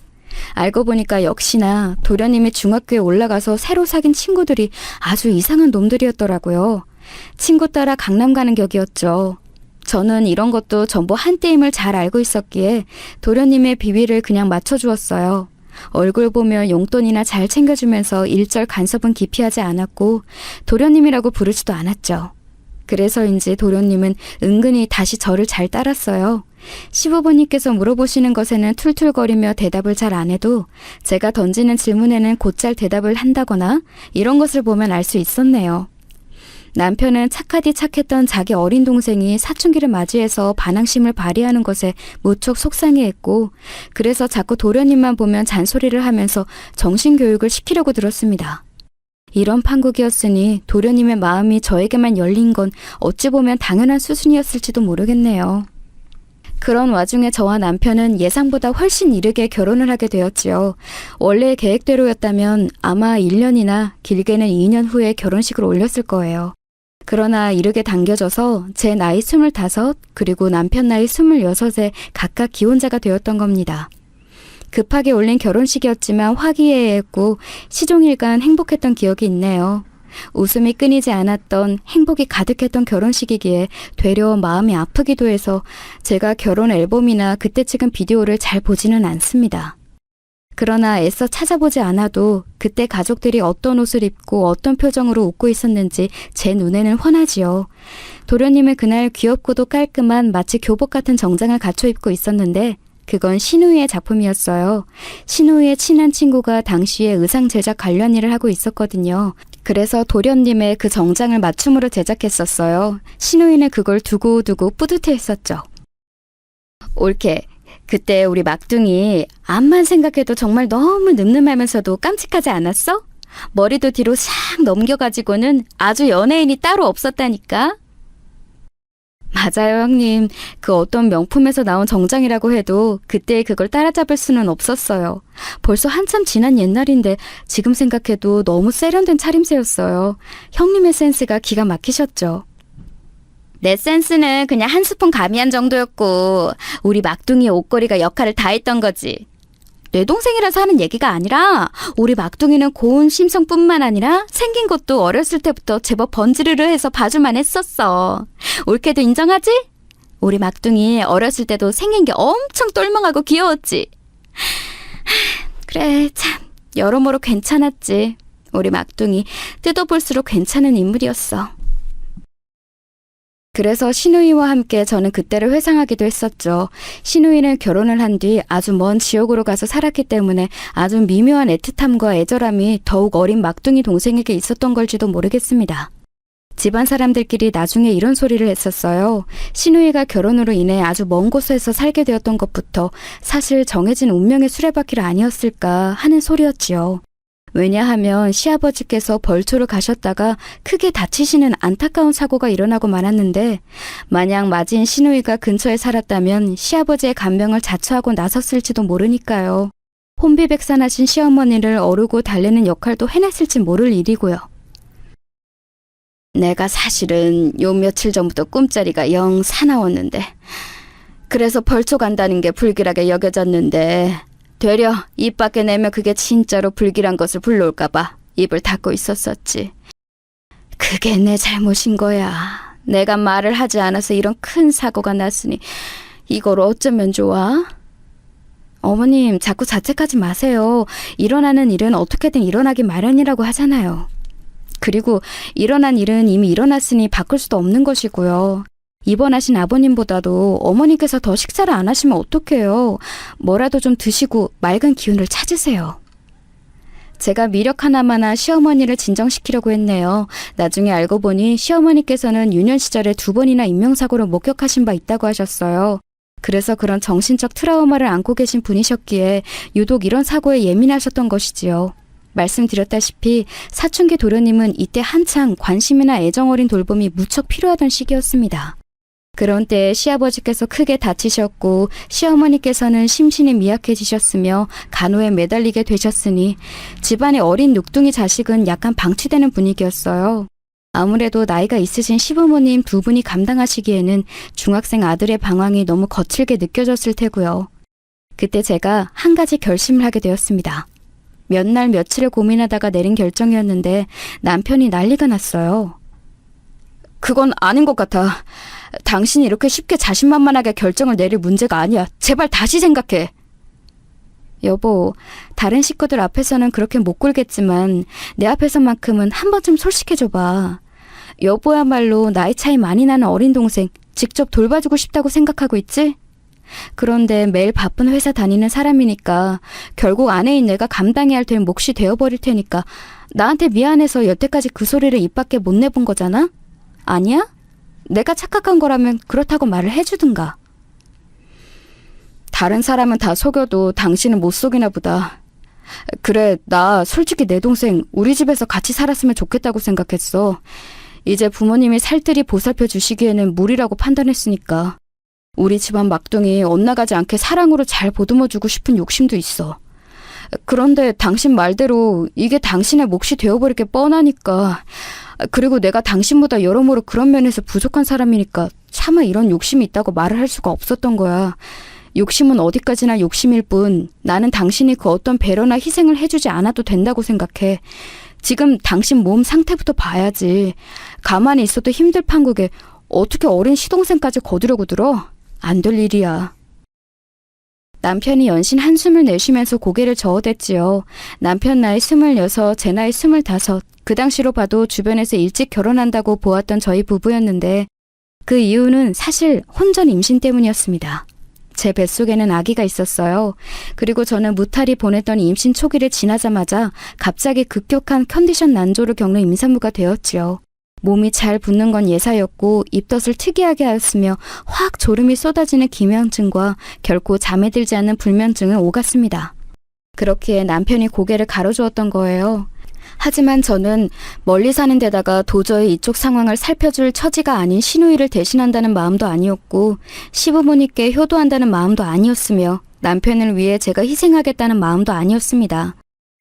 알고 보니까 역시나 도련님이 중학교에 올라가서 새로 사귄 친구들이 아주 이상한 놈들이었더라고요. 친구 따라 강남 가는 격이었죠. 저는 이런 것도 전부 한때임을 잘 알고 있었기에 도련님의 비위를 그냥 맞춰주었어요. 얼굴 보며 용돈이나 잘 챙겨주면서 일절 간섭은 기피하지 않았고 도련님이라고 부르지도 않았죠. 그래서인지 도련님은 은근히 다시 저를 잘 따랐어요. 시부모님께서 물어보시는 것에는 툴툴거리며 대답을 잘 안 해도 제가 던지는 질문에는 곧잘 대답을 한다거나 이런 것을 보면 알 수 있었네요. 남편은 착하디 착했던 자기 어린 동생이 사춘기를 맞이해서 반항심을 발휘하는 것에 무척 속상해했고 그래서 자꾸 도련님만 보면 잔소리를 하면서 정신교육을 시키려고 들었습니다. 이런 판국이었으니 도련님의 마음이 저에게만 열린 건 어찌 보면 당연한 수순이었을지도 모르겠네요. 그런 와중에 저와 남편은 예상보다 훨씬 이르게 결혼을 하게 되었지요. 원래 계획대로였다면 아마 1년이나 길게는 2년 후에 결혼식을 올렸을 거예요. 그러나 이르게 당겨져서 제 나이 25 그리고 남편 나이 26에 각각 기혼자가 되었던 겁니다. 급하게 올린 결혼식이었지만 화기애애했고 시종일관 행복했던 기억이 있네요. 웃음이 끊이지 않았던 행복이 가득했던 결혼식이기에 되려 마음이 아프기도 해서 제가 결혼 앨범이나 그때 찍은 비디오를 잘 보지는 않습니다. 그러나 애써 찾아보지 않아도 그때 가족들이 어떤 옷을 입고 어떤 표정으로 웃고 있었는지 제 눈에는 훤하지요. 도련님은 그날 귀엽고도 깔끔한 마치 교복 같은 정장을 갖춰 입고 있었는데 그건 신우이의 작품이었어요. 신우이의 친한 친구가 당시에 의상 제작 관련 일을 하고 있었거든요. 그래서 도련님의 그 정장을 맞춤으로 제작했었어요. 신우이는 그걸 두고두고 뿌듯해했었죠. 옳게 그때 우리 막둥이 앞만 생각해도 정말 너무 늠름하면서도 깜찍하지 않았어? 머리도 뒤로 싹 넘겨가지고는 아주 연예인이 따로 없었다니까. 맞아요, 형님. 그 어떤 명품에서 나온 정장이라고 해도 그때 그걸 따라잡을 수는 없었어요. 벌써 한참 지난 옛날인데 지금 생각해도 너무 세련된 차림새였어요. 형님의 센스가 기가 막히셨죠. 내 센스는 그냥 한 스푼 가미한 정도였고 우리 막둥이의 옷걸이가 역할을 다 했던 거지. 내 동생이라서 하는 얘기가 아니라 우리 막둥이는 고운 심성뿐만 아니라 생긴 것도 어렸을 때부터 제법 번지르르 해서 봐줄만 했었어. 옳게도 인정하지? 우리 막둥이 어렸을 때도 생긴 게 엄청 똘망하고 귀여웠지. 그래 참 여러모로 괜찮았지. 우리 막둥이 뜯어볼수록 괜찮은 인물이었어. 그래서 신우이와 함께 저는 그때를 회상하기도 했었죠. 신우이는 결혼을 한 뒤 아주 먼 지역으로 가서 살았기 때문에 아주 미묘한 애틋함과 애절함이 더욱 어린 막둥이 동생에게 있었던 걸지도 모르겠습니다. 집안 사람들끼리 나중에 이런 소리를 했었어요. 신우이가 결혼으로 인해 아주 먼 곳에서 살게 되었던 것부터 사실 정해진 운명의 수레바퀴를 아니었을까 하는 소리였지요. 왜냐하면 시아버지께서 벌초를 가셨다가 크게 다치시는 안타까운 사고가 일어나고 말았는데, 만약 맞이인 신우이가 근처에 살았다면 시아버지의 간병을 자처하고 나섰을지도 모르니까요. 혼비백산하신 시어머니를 어르고 달래는 역할도 해냈을지 모를 일이고요. 내가 사실은 요 며칠 전부터 꿈자리가 영 사나웠는데, 그래서 벌초 간다는 게 불길하게 여겨졌는데, 되려 입 밖에 내면 그게 진짜로 불길한 것을 불러올까봐 입을 닫고 있었었지. 그게 내 잘못인 거야. 내가 말을 하지 않아서 이런 큰 사고가 났으니 이걸 어쩌면 좋아? 어머님, 자꾸 자책하지 마세요. 일어나는 일은 어떻게든 일어나기 마련이라고 하잖아요. 그리고 일어난 일은 이미 일어났으니 바꿀 수도 없는 것이고요. 입원하신 아버님보다도 어머니께서 더 식사를 안 하시면 어떡해요. 뭐라도 좀 드시고 맑은 기운을 찾으세요. 제가 미력 하나마나 시어머니를 진정시키려고 했네요. 나중에 알고 보니 시어머니께서는 유년 시절에 2번이나 인명사고를 목격하신 바 있다고 하셨어요. 그래서 그런 정신적 트라우마를 안고 계신 분이셨기에 유독 이런 사고에 예민하셨던 것이지요. 말씀드렸다시피 사춘기 도련님은 이때 한창 관심이나 애정 어린 돌봄이 무척 필요하던 시기였습니다. 그런 때에 시아버지께서 크게 다치셨고 시어머니께서는 심신이 미약해지셨으며 간호에 매달리게 되셨으니 집안의 어린 눅둥이 자식은 약간 방치되는 분위기였어요. 아무래도 나이가 있으신 시부모님 2분이 감당하시기에는 중학생 아들의 방황이 너무 거칠게 느껴졌을 테고요. 그때 제가 한 가지 결심을 하게 되었습니다. 몇 날 며칠을 고민하다가 내린 결정이었는데 남편이 난리가 났어요. 그건 아닌 것 같아. 당신이 이렇게 쉽게 자신만만하게 결정을 내릴 문제가 아니야. 제발 다시 생각해. 여보, 다른 식구들 앞에서는 그렇게 못 굴겠지만 내 앞에서만큼은 한 번쯤 솔직해줘봐. 여보야말로 나이 차이 많이 나는 어린 동생 직접 돌봐주고 싶다고 생각하고 있지? 그런데 매일 바쁜 회사 다니는 사람이니까 결국 아내인 내가 감당해야 될 몫이 되어버릴 테니까 나한테 미안해서 여태까지 그 소리를 입 밖에 못 내본 거잖아? 아니야? 내가 착각한 거라면 그렇다고 말을 해주든가. 다른 사람은 다 속여도 당신은 못 속이나 보다. 그래, 나 솔직히 내 동생 우리 집에서 같이 살았으면 좋겠다고 생각했어. 이제 부모님이 살뜰히 보살펴 주시기에는 무리라고 판단했으니까. 우리 집안 막둥이 엇나가지 않게 사랑으로 잘 보듬어주고 싶은 욕심도 있어. 그런데 당신 말대로 이게 당신의 몫이 되어버릴 게 뻔하니까. 그리고 내가 당신보다 여러모로 그런 면에서 부족한 사람이니까 차마 이런 욕심이 있다고 말을 할 수가 없었던 거야. 욕심은 어디까지나 욕심일 뿐 나는 당신이 그 어떤 배려나 희생을 해주지 않아도 된다고 생각해. 지금 당신 몸 상태부터 봐야지. 가만히 있어도 힘들 판국에 어떻게 어린 시동생까지 거두려고 들어? 안 될 일이야. 남편이 연신 한숨을 내쉬면서 고개를 저어댔지요. 남편 나이 26, 제 나이 25. 그 당시로 봐도 주변에서 일찍 결혼한다고 보았던 저희 부부였는데 그 이유는 사실 혼전 임신 때문이었습니다. 제 뱃속에는 아기가 있었어요. 그리고 저는 무탈이 보냈던 임신 초기를 지나자마자 갑자기 급격한 컨디션 난조를 겪는 임산부가 되었지요. 몸이 잘 붓는 건 예사였고 입덧을 특이하게 하였으며 확 졸음이 쏟아지는 기면증과 결코 잠에 들지 않는 불면증을 오갔습니다. 그렇기에 남편이 고개를 가로주었던 거예요. 하지만 저는 멀리 사는 데다가 도저히 이쪽 상황을 살펴줄 처지가 아닌 시누이를 대신한다는 마음도 아니었고 시부모님께 효도한다는 마음도 아니었으며 남편을 위해 제가 희생하겠다는 마음도 아니었습니다.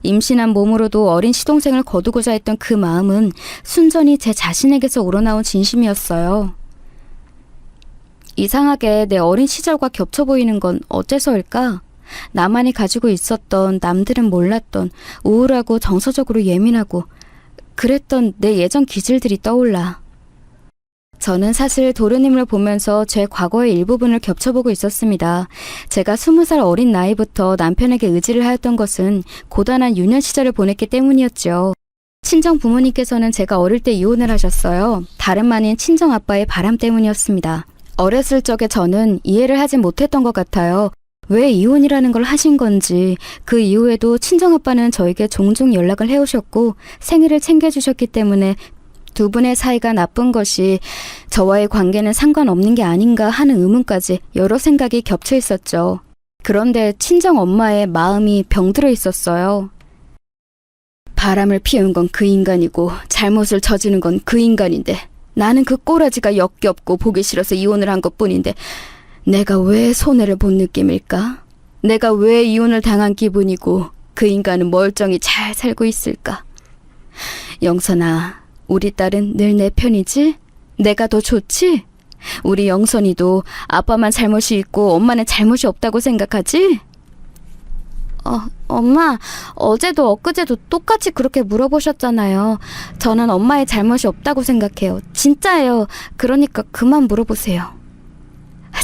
임신한 몸으로도 어린 시동생을 거두고자 했던 그 마음은 순전히 제 자신에게서 우러나온 진심이었어요. 이상하게 내 어린 시절과 겹쳐 보이는 건 어째서일까? 나만이 가지고 있었던 남들은 몰랐던 우울하고 정서적으로 예민하고 그랬던 내 예전 기질들이 떠올라. 저는 사실 도련님을 보면서 제 과거의 일부분을 겹쳐보고 있었습니다. 제가 20살 어린 나이부터 남편에게 의지를 하였던 것은 고단한 유년 시절을 보냈기 때문이었죠. 친정 부모님께서는 제가 어릴 때 이혼을 하셨어요. 다름 아닌 친정 아빠의 바람 때문이었습니다. 어렸을 적에 저는 이해를 하지 못했던 것 같아요. 왜 이혼이라는 걸 하신 건지. 그 이후에도 친정아빠는 저에게 종종 연락을 해오셨고 생일을 챙겨주셨기 때문에 두 분의 사이가 나쁜 것이 저와의 관계는 상관없는 게 아닌가 하는 의문까지 여러 생각이 겹쳐 있었죠. 그런데 친정 엄마의 마음이 병들어 있었어요. 바람을 피운 건 그 인간이고 잘못을 저지른 건 그 인간인데 나는 그 꼬라지가 역겹고 보기 싫어서 이혼을 한 것뿐인데 내가 왜 손해를 본 느낌일까? 내가 왜 이혼을 당한 기분이고 그 인간은 멀쩡히 잘 살고 있을까? 영선아, 우리 딸은 늘 내 편이지? 내가 더 좋지? 우리 영선이도 아빠만 잘못이 있고 엄마는 잘못이 없다고 생각하지? 엄마, 어제도 엊그제도 똑같이 그렇게 물어보셨잖아요. 저는 엄마의 잘못이 없다고 생각해요. 진짜예요. 그러니까 그만 물어보세요.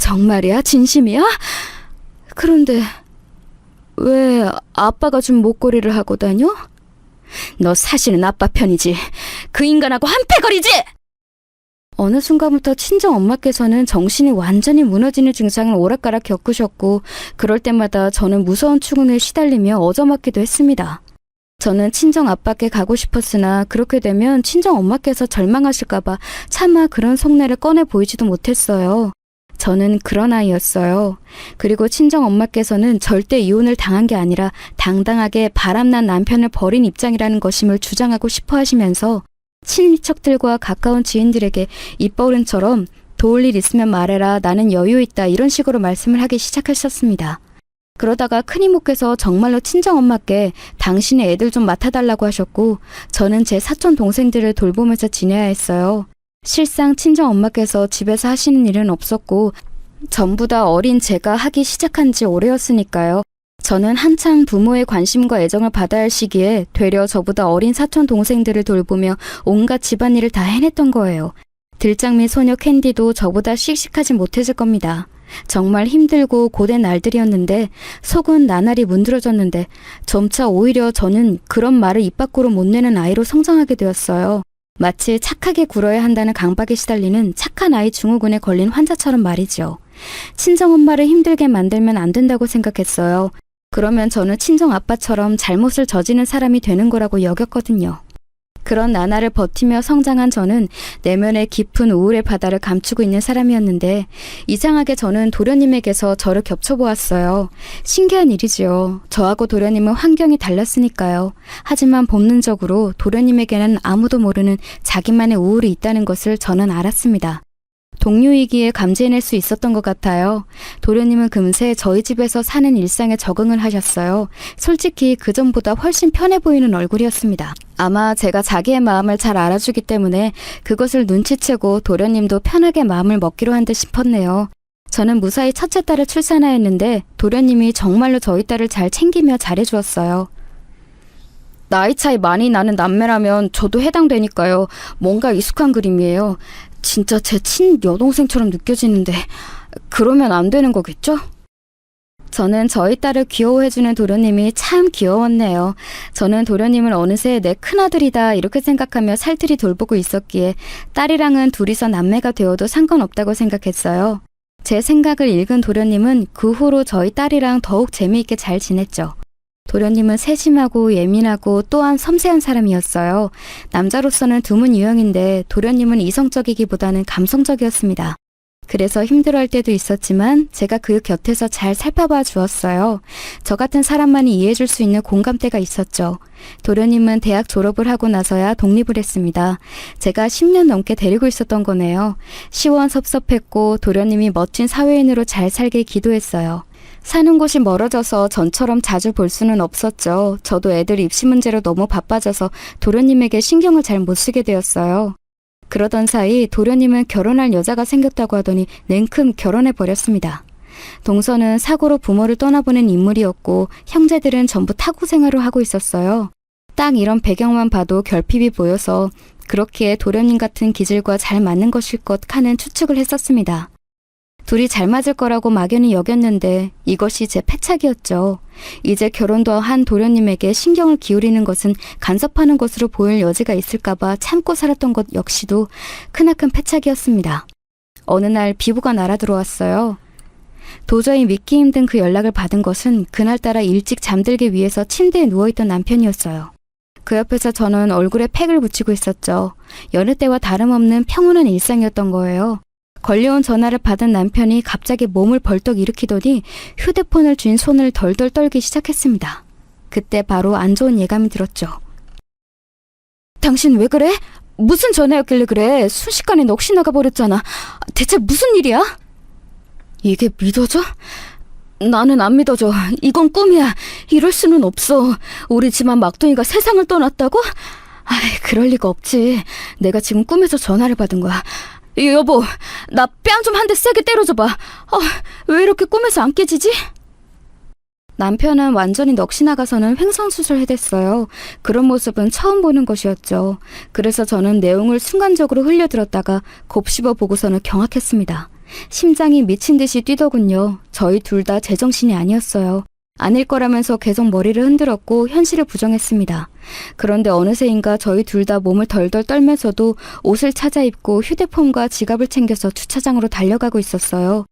정말이야? 진심이야? 그런데 왜 아빠가 준 목걸이를 하고 다녀? 너 사실은 아빠 편이지. 그 인간하고 한패거리지? 어느 순간부터 친정 엄마께서는 정신이 완전히 무너지는 증상을 오락가락 겪으셨고 그럴 때마다 저는 무서운 추궁에 시달리며 얻어맞기도 했습니다. 저는 친정 아빠께 가고 싶었으나 그렇게 되면 친정 엄마께서 절망하실까봐 차마 그런 속내를 꺼내 보이지도 못했어요. 저는 그런 아이였어요. 그리고 친정 엄마께서는 절대 이혼을 당한 게 아니라 당당하게 바람난 남편을 버린 입장이라는 것임을 주장하고 싶어 하시면서 친인척들과 가까운 지인들에게 입버릇처럼 도울 일 있으면 말해라, 나는 여유 있다, 이런 식으로 말씀을 하기 시작하셨습니다. 그러다가 큰이모께서 정말로 친정엄마께 당신의 애들 좀 맡아달라고 하셨고 저는 제 사촌 동생들을 돌보면서 지내야 했어요. 실상 친정엄마께서 집에서 하시는 일은 없었고 전부 다 어린 제가 하기 시작한 지 오래였으니까요. 저는 한창 부모의 관심과 애정을 받아야 할 시기에 되려 저보다 어린 사촌 동생들을 돌보며 온갖 집안일을 다 해냈던 거예요. 들장미 소녀 캔디도 저보다 씩씩하지 못했을 겁니다. 정말 힘들고 고된 날들이었는데 속은 나날이 문드러졌는데 점차 오히려 저는 그런 말을 입 밖으로 못 내는 아이로 성장하게 되었어요. 마치 착하게 굴어야 한다는 강박에 시달리는 착한 아이 증후군에 걸린 환자처럼 말이죠. 친정엄마를 힘들게 만들면 안 된다고 생각했어요. 그러면 저는 친정아빠처럼 잘못을 저지른 사람이 되는 거라고 여겼거든요. 그런 나날을 버티며 성장한 저는 내면의 깊은 우울의 바다를 감추고 있는 사람이었는데 이상하게 저는 도련님에게서 저를 겹쳐보았어요. 신기한 일이지요. 저하고 도련님은 환경이 달랐으니까요. 하지만 본능적으로 도련님에게는 아무도 모르는 자기만의 우울이 있다는 것을 저는 알았습니다. 동료이기에 감지해낼 수 있었던 것 같아요. 도련님은 금세 저희 집에서 사는 일상에 적응을 하셨어요. 솔직히 그전보다 훨씬 편해 보이는 얼굴이었습니다. 아마 제가 자기의 마음을 잘 알아주기 때문에 그것을 눈치채고 도련님도 편하게 마음을 먹기로 한 듯 싶었네요. 저는 무사히 첫째 딸을 출산하였는데 도련님이 정말로 저희 딸을 잘 챙기며 잘해주었어요. 나이 차이 많이 나는 남매라면 저도 해당되니까요. 뭔가 익숙한 그림이에요. 진짜 제 친여동생처럼 느껴지는데 그러면 안 되는 거겠죠? 저는 저희 딸을 귀여워해주는 도련님이 참 귀여웠네요. 저는 도련님을 어느새 내 큰아들이다 이렇게 생각하며 살뜰히 돌보고 있었기에 딸이랑은 둘이서 남매가 되어도 상관없다고 생각했어요. 제 생각을 읽은 도련님은 그 후로 저희 딸이랑 더욱 재미있게 잘 지냈죠. 도련님은 세심하고 예민하고 또한 섬세한 사람이었어요. 남자로서는 드문 유형인데 도련님은 이성적이기보다는 감성적이었습니다. 그래서 힘들어할 때도 있었지만 제가 그 곁에서 잘 살펴봐 주었어요. 저 같은 사람만이 이해해줄 수 있는 공감대가 있었죠. 도련님은 대학 졸업을 하고 나서야 독립을 했습니다. 제가 10년 넘게 데리고 있었던 거네요. 시원섭섭했고 도련님이 멋진 사회인으로 잘 살길 기도했어요. 사는 곳이 멀어져서 전처럼 자주 볼 수는 없었죠. 저도 애들 입시 문제로 너무 바빠져서 도련님에게 신경을 잘 못 쓰게 되었어요. 그러던 사이 도련님은 결혼할 여자가 생겼다고 하더니 냉큼 결혼해버렸습니다. 동서는 사고로 부모를 떠나보낸 인물이었고 형제들은 전부 타고 생활을 하고 있었어요. 딱 이런 배경만 봐도 결핍이 보여서 그렇기에 도련님 같은 기질과 잘 맞는 것일 것 하는 추측을 했었습니다. 둘이 잘 맞을 거라고 막연히 여겼는데 이것이 제 패착이었죠. 이제 결혼도 한 도련님에게 신경을 기울이는 것은 간섭하는 것으로 보일 여지가 있을까봐 참고 살았던 것 역시도 크나큰 패착이었습니다. 어느 날 비부가 날아들어왔어요. 도저히 믿기 힘든 그 연락을 받은 것은 그날따라 일찍 잠들기 위해서 침대에 누워있던 남편이었어요. 그 옆에서 저는 얼굴에 팩을 붙이고 있었죠. 여느 때와 다름없는 평온한 일상이었던 거예요. 걸려온 전화를 받은 남편이 갑자기 몸을 벌떡 일으키더니 휴대폰을 쥔 손을 덜덜 떨기 시작했습니다. 그때 바로 안 좋은 예감이 들었죠. 당신 왜 그래? 무슨 전화였길래 그래? 순식간에 넋이 나가버렸잖아. 대체 무슨 일이야? 이게 믿어져? 나는 안 믿어져. 이건 꿈이야. 이럴 수는 없어. 우리 집안 막둥이가 세상을 떠났다고? 아이, 그럴 리가 없지. 내가 지금 꿈에서 전화를 받은 거야. 여보, 나 뺨 좀 한 대 세게 때려줘봐. 왜 이렇게 꿈에서 안 깨지지? 남편은 완전히 넋이 나가서는 횡성수술해댔어요. 그런 모습은 처음 보는 것이었죠. 그래서 저는 내용을 순간적으로 흘려들었다가 곱씹어 보고서는 경악했습니다. 심장이 미친 듯이 뛰더군요. 저희 둘 다 제정신이 아니었어요. 아닐 거라면서 계속 머리를 흔들었고 현실을 부정했습니다. 그런데 어느새인가 저희 둘 다 몸을 덜덜 떨면서도 옷을 찾아 입고 휴대폰과 지갑을 챙겨서 주차장으로 달려가고 있었어요.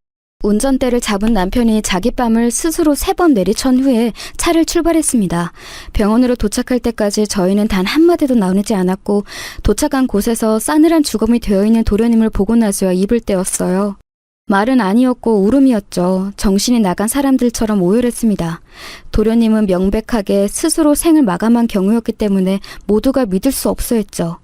운전대를 잡은 남편이 자기 뺨을 스스로 3번 내리천 후에 차를 출발했습니다. 병원으로 도착할 때까지 저희는 단 한마디도 나누지 않았고 도착한 곳에서 싸늘한 주검이 되어있는 도련님을 보고 나서야 입을 떼었어요. 말은 아니었고 울음이었죠. 정신이 나간 사람들처럼 오열했습니다. 도련님은 명백하게 스스로 생을 마감한 경우였기 때문에 모두가 믿을 수 없어 했죠.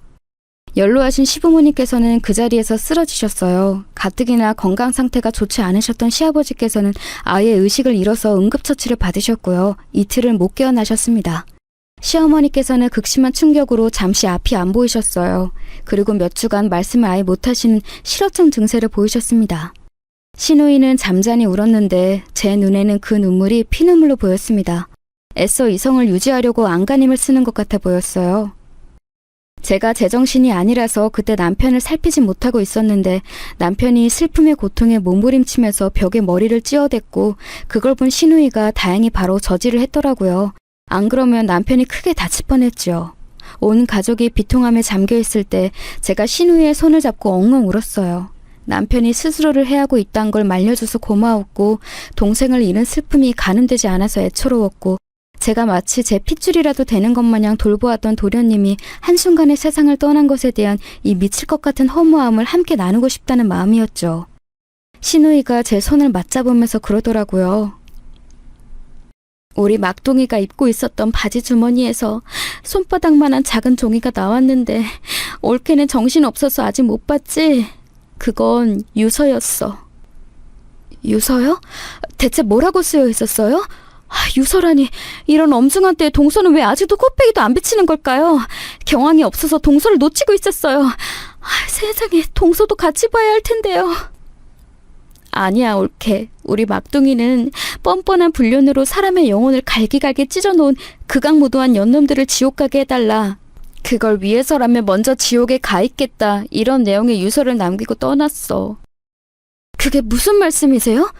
연로하신 시부모님께서는 그 자리에서 쓰러지셨어요. 가뜩이나 건강 상태가 좋지 않으셨던 시아버지께서는 아예 의식을 잃어서 응급처치를 받으셨고요. 이틀을 못 깨어나셨습니다. 시어머니께서는 극심한 충격으로 잠시 앞이 안 보이셨어요. 그리고 몇 주간 말씀을 아예 못하시는 실어증 증세를 보이셨습니다. 시누이는 잠잠히 울었는데 제 눈에는 그 눈물이 피눈물로 보였습니다. 애써 이성을 유지하려고 안간힘을 쓰는 것 같아 보였어요. 제가 제정신이 아니라서 그때 남편을 살피지 못하고 있었는데 남편이 슬픔의 고통에 몸부림치면서 벽에 머리를 찧어댔고 그걸 본 시누이가 다행히 바로 저지를 했더라고요. 안 그러면 남편이 크게 다칠 뻔했죠. 온 가족이 비통함에 잠겨있을 때 제가 시누이의 손을 잡고 엉엉 울었어요. 남편이 스스로를 해하고 있다는 걸 말려줘서 고마웠고 동생을 잃은 슬픔이 가늠되지 않아서 애처로웠고 제가 마치 제 핏줄이라도 되는 것 마냥 돌보았던 도련님이 한순간에 세상을 떠난 것에 대한 이 미칠 것 같은 허무함을 함께 나누고 싶다는 마음이었죠. 시누이가 제 손을 맞잡으면서 그러더라고요. 우리 막둥이가 입고 있었던 바지 주머니에서 손바닥만한 작은 종이가 나왔는데 올케는 정신없어서 아직 못 봤지? 그건 유서였어. 유서요? 대체 뭐라고 쓰여 있었어요? 유서라니, 이런 엄중한 때에 동서는 왜 아직도 코빼기도 안 비치는 걸까요? 경황이 없어서 동서를 놓치고 있었어요. 세상에, 동서도 같이 봐야 할 텐데요. 아니야, 올케. 우리 막둥이는 뻔뻔한 불륜으로 사람의 영혼을 갈기갈기 찢어놓은 극악무도한 연놈들을 지옥 가게 해달라. 그걸 위해서라면 먼저 지옥에 가 있겠다. 이런 내용의 유서를 남기고 떠났어. 그게 무슨 말씀이세요?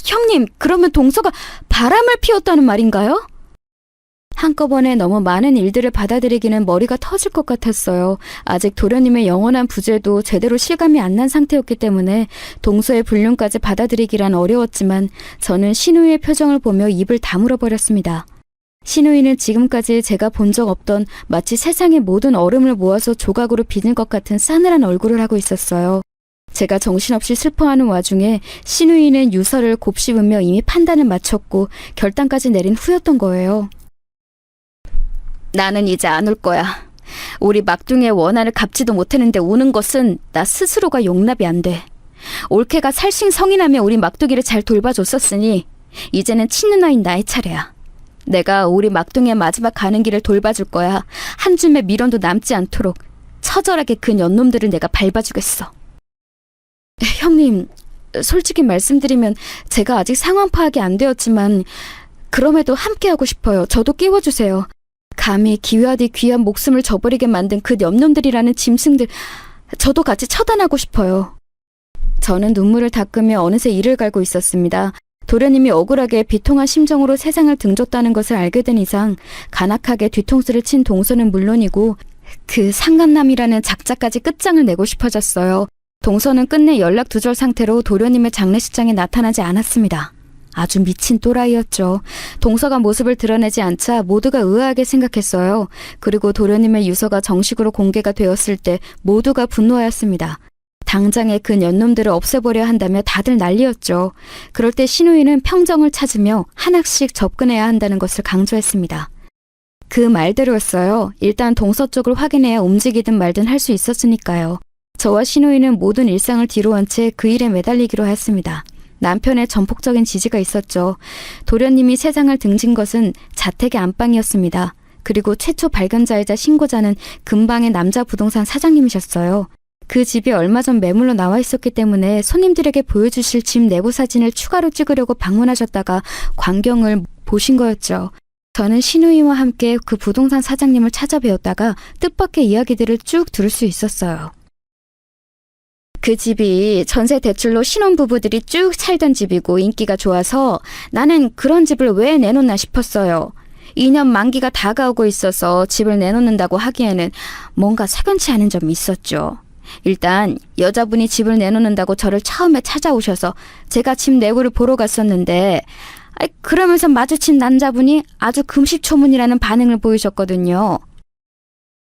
형님, 그러면 동서가 바람을 피웠다는 말인가요? 한꺼번에 너무 많은 일들을 받아들이기는 머리가 터질 것 같았어요. 아직 도련님의 영원한 부재도 제대로 실감이 안 난 상태였기 때문에 동서의 불륜까지 받아들이기란 어려웠지만 저는 시누이의 표정을 보며 입을 다물어 버렸습니다. 시누이는 지금까지 제가 본 적 없던 마치 세상의 모든 얼음을 모아서 조각으로 빚은 것 같은 싸늘한 얼굴을 하고 있었어요. 제가 정신없이 슬퍼하는 와중에 시누이는 유서를 곱씹으며 이미 판단을 마쳤고 결단까지 내린 후였던 거예요. 나는 이제 안 울 거야. 우리 막둥이의 원한을 갚지도 못했는데 우는 것은 나 스스로가 용납이 안 돼. 올케가 살싱성인하며 우리 막둥이를 잘 돌봐줬었으니 이제는 친누나인 나의 차례야. 내가 우리 막둥이의 마지막 가는 길을 돌봐줄 거야. 한 줌의 미련도 남지 않도록 처절하게 그 연놈들을 내가 밟아주겠어. 형님, 솔직히 말씀드리면 제가 아직 상황 파악이 안 되었지만 그럼에도 함께하고 싶어요. 저도 끼워주세요. 감히 기와디 귀한 목숨을 저버리게 만든 그 염놈들이라는 짐승들, 저도 같이 처단하고 싶어요. 저는 눈물을 닦으며 어느새 이를 갈고 있었습니다. 도련님이 억울하게 비통한 심정으로 세상을 등졌다는 것을 알게 된 이상 간악하게 뒤통수를 친 동서는 물론이고 그 상간남이라는 작자까지 끝장을 내고 싶어졌어요. 동서는 끝내 연락 두절 상태로 도련님의 장례식장에 나타나지 않았습니다. 아주 미친 또라이였죠. 동서가 모습을 드러내지 않자 모두가 의아하게 생각했어요. 그리고 도련님의 유서가 정식으로 공개가 되었을 때 모두가 분노하였습니다. 당장에 그 년놈들을 없애버려야 한다며 다들 난리였죠. 그럴 때 신우이는 평정을 찾으며 하나씩 접근해야 한다는 것을 강조했습니다. 그 말대로였어요. 일단 동서 쪽을 확인해야 움직이든 말든 할 수 있었으니까요. 저와 신우이는 모든 일상을 뒤로 한 채 그 일에 매달리기로 하였습니다. 남편의 전폭적인 지지가 있었죠. 도련님이 세상을 등진 것은 자택의 안방이었습니다. 그리고 최초 발견자이자 신고자는 근방의 남자 부동산 사장님이셨어요. 그 집이 얼마 전 매물로 나와 있었기 때문에 손님들에게 보여주실 집 내부 사진을 추가로 찍으려고 방문하셨다가 광경을 보신 거였죠. 저는 신우이와 함께 그 부동산 사장님을 찾아뵈었다가 뜻밖의 이야기들을 쭉 들을 수 있었어요. 그 집이 전세 대출로 신혼부부들이 쭉 살던 집이고 인기가 좋아서 나는 그런 집을 왜 내놓나 싶었어요. 2년 만기가 다가오고 있어서 집을 내놓는다고 하기에는 뭔가 석연치 않은 점이 있었죠. 일단 여자분이 집을 내놓는다고 저를 처음에 찾아오셔서 제가 집 내부를 보러 갔었는데 그러면서 마주친 남자분이 아주 금시초문이라는 반응을 보이셨거든요.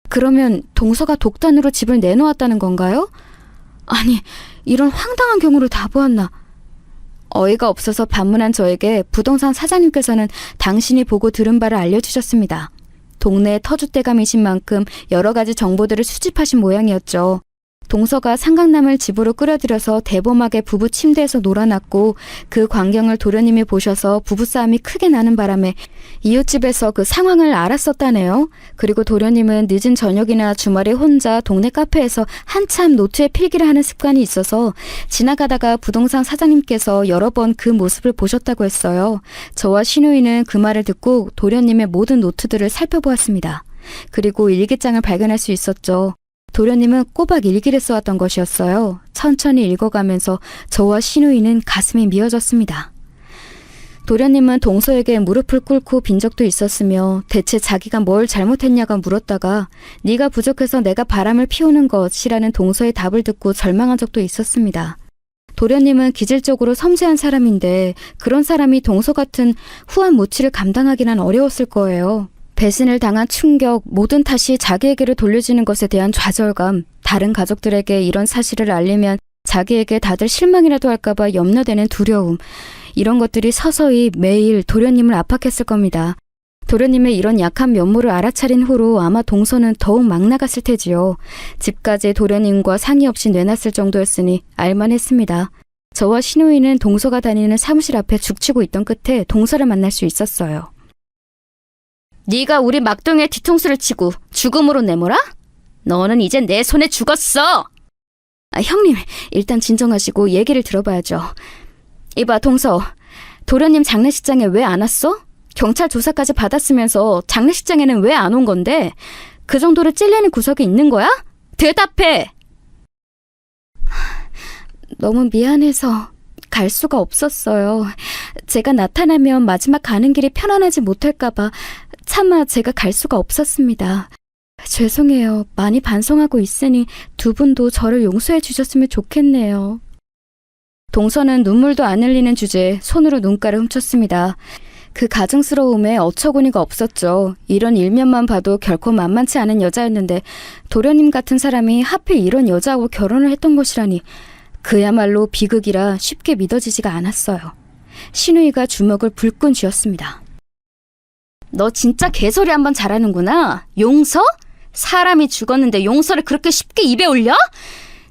그러면 동서가 독단으로 집을 내놓았다는 건가요? 아니, 이런 황당한 경우를 다 보았나. 어이가 없어서 반문한 저에게 부동산 사장님께서는 당신이 보고 들은 바를 알려주셨습니다. 동네에 터줏대감이신 만큼 여러 가지 정보들을 수집하신 모양이었죠. 동서가 상강남을 집으로 끌어들여서 대범하게 부부 침대에서 놀아놨고 그 광경을 도련님이 보셔서 부부싸움이 크게 나는 바람에 이웃집에서 그 상황을 알았었다네요. 그리고 도련님은 늦은 저녁이나 주말에 혼자 동네 카페에서 한참 노트에 필기를 하는 습관이 있어서 지나가다가 부동산 사장님께서 여러 번 그 모습을 보셨다고 했어요. 저와 신우이는 그 말을 듣고 도련님의 모든 노트들을 살펴보았습니다. 그리고 일기장을 발견할 수 있었죠. 도련님은 꼬박 일기를 써왔던 것이었어요. 천천히 읽어가면서 저와 신우이는 가슴이 미어졌습니다. 도련님은 동서에게 무릎을 꿇고 빈 적도 있었으며 대체 자기가 뭘 잘못했냐가 물었다가 네가 부족해서 내가 바람을 피우는 것이라는 동서의 답을 듣고 절망한 적도 있었습니다. 도련님은 기질적으로 섬세한 사람인데 그런 사람이 동서 같은 후한 무치를 감당하기는 어려웠을 거예요. 배신을 당한 충격, 모든 탓이 자기에게로 돌려지는 것에 대한 좌절감, 다른 가족들에게 이런 사실을 알리면 자기에게 다들 실망이라도 할까봐 염려되는 두려움, 이런 것들이 서서히 매일 도련님을 압박했을 겁니다. 도련님의 이런 약한 면모를 알아차린 후로 아마 동서는 더욱 막 나갔을 테지요. 집까지 도련님과 상의 없이 내놨을 정도였으니 알만했습니다. 저와 신우이는 동서가 다니는 사무실 앞에 죽치고 있던 끝에 동서를 만날 수 있었어요. 네가 우리 막둥이의 뒤통수를 치고 죽음으로 내몰아? 너는 이제 내 손에 죽었어! 형님, 일단 진정하시고 얘기를 들어봐야죠. 이봐, 동서. 도련님 장례식장에 왜 안 왔어? 경찰 조사까지 받았으면서 장례식장에는 왜 안 온 건데? 그 정도로 찔리는 구석이 있는 거야? 대답해! 너무 미안해서 갈 수가 없었어요. 제가 나타나면 마지막 가는 길이 편안하지 못할까봐 차마 제가 갈 수가 없었습니다. 죄송해요. 많이 반성하고 있으니 두 분도 저를 용서해 주셨으면 좋겠네요. 동서는 눈물도 안 흘리는 주제에 손으로 눈가를 훔쳤습니다. 그 가증스러움에 어처구니가 없었죠. 이런 일면만 봐도 결코 만만치 않은 여자였는데 도련님 같은 사람이 하필 이런 여자하고 결혼을 했던 것이라니 그야말로 비극이라 쉽게 믿어지지가 않았어요. 신우이가 주먹을 불끈 쥐었습니다. 너 진짜 개소리 한번 잘하는구나. 용서? 사람이 죽었는데 용서를 그렇게 쉽게 입에 올려?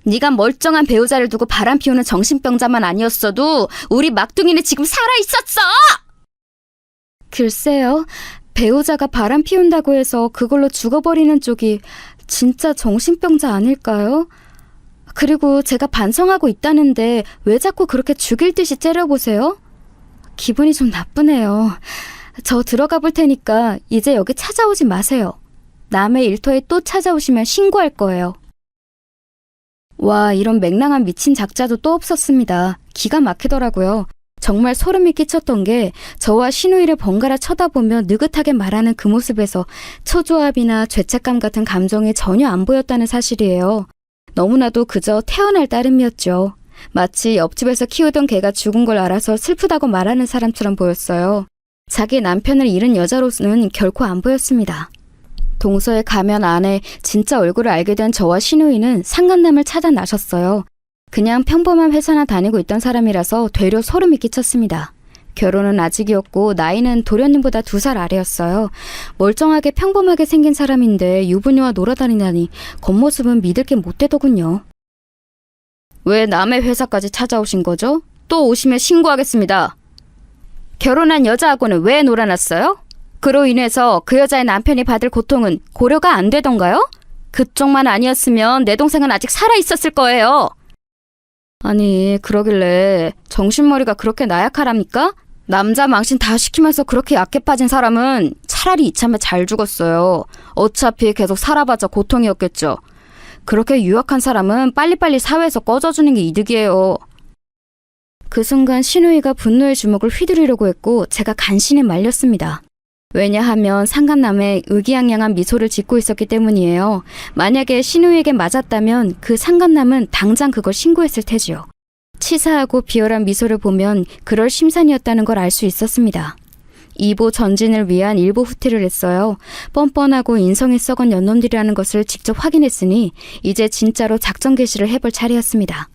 네가 멀쩡한 배우자를 두고 바람 피우는 정신병자만 아니었어도 우리 막둥이는 지금 살아있었어! 글쎄요. 배우자가 바람 피운다고 해서 그걸로 죽어버리는 쪽이 진짜 정신병자 아닐까요? 그리고 제가 반성하고 있다는데 왜 자꾸 그렇게 죽일 듯이 째려보세요? 기분이 좀 나쁘네요. 저 들어가 볼 테니까 이제 여기 찾아오지 마세요. 남의 일터에 또 찾아오시면 신고할 거예요. 와, 이런 맹랑한 미친 작자도 또 없었습니다. 기가 막히더라고요. 정말 소름이 끼쳤던 게 저와 신우이를 번갈아 쳐다보며 느긋하게 말하는 그 모습에서 초조함이나 죄책감 같은 감정이 전혀 안 보였다는 사실이에요. 너무나도 그저 태어날 따름이었죠. 마치 옆집에서 키우던 개가 죽은 걸 알아서 슬프다고 말하는 사람처럼 보였어요. 자기 남편을 잃은 여자로서는 결코 안 보였습니다. 동서의 가면 안에 진짜 얼굴을 알게 된 저와 신우이는 상간남을 찾아 나섰어요. 그냥 평범한 회사나 다니고 있던 사람이라서 되려 소름이 끼쳤습니다. 결혼은 아직이었고 나이는 도련님보다 2살 아래였어요. 멀쩡하게 평범하게 생긴 사람인데 유부녀와 놀아다니다니 겉모습은 믿을 게 못 되더군요. 왜 남의 회사까지 찾아오신 거죠? 또 오시면 신고하겠습니다. 결혼한 여자하고는 왜 놀아놨어요? 그로 인해서 그 여자의 남편이 받을 고통은 고려가 안 되던가요? 그쪽만 아니었으면 내 동생은 아직 살아있었을 거예요. 아니, 그러길래 정신머리가 그렇게 나약하랍니까? 남자 망신 다 시키면서 그렇게 약해 빠진 사람은 차라리 이참에 잘 죽었어요. 어차피 계속 살아봤자 고통이었겠죠. 그렇게 유약한 사람은 빨리빨리 사회에서 꺼져주는 게 이득이에요. 그 순간 신우이가 분노의 주먹을 휘두르려고 했고 제가 간신히 말렸습니다. 왜냐하면 상간남에 의기양양한 미소를 짓고 있었기 때문이에요. 만약에 신우이에게 맞았다면 그 상간남은 당장 그걸 신고했을 테지요. 치사하고 비열한 미소를 보면 그럴 심산이었다는 걸 알 수 있었습니다. 2보 전진을 위한 1보 후퇴를 했어요. 뻔뻔하고 인성이 썩은 연놈들이라는 것을 직접 확인했으니 이제 진짜로 작전 개시를 해볼 차례였습니다.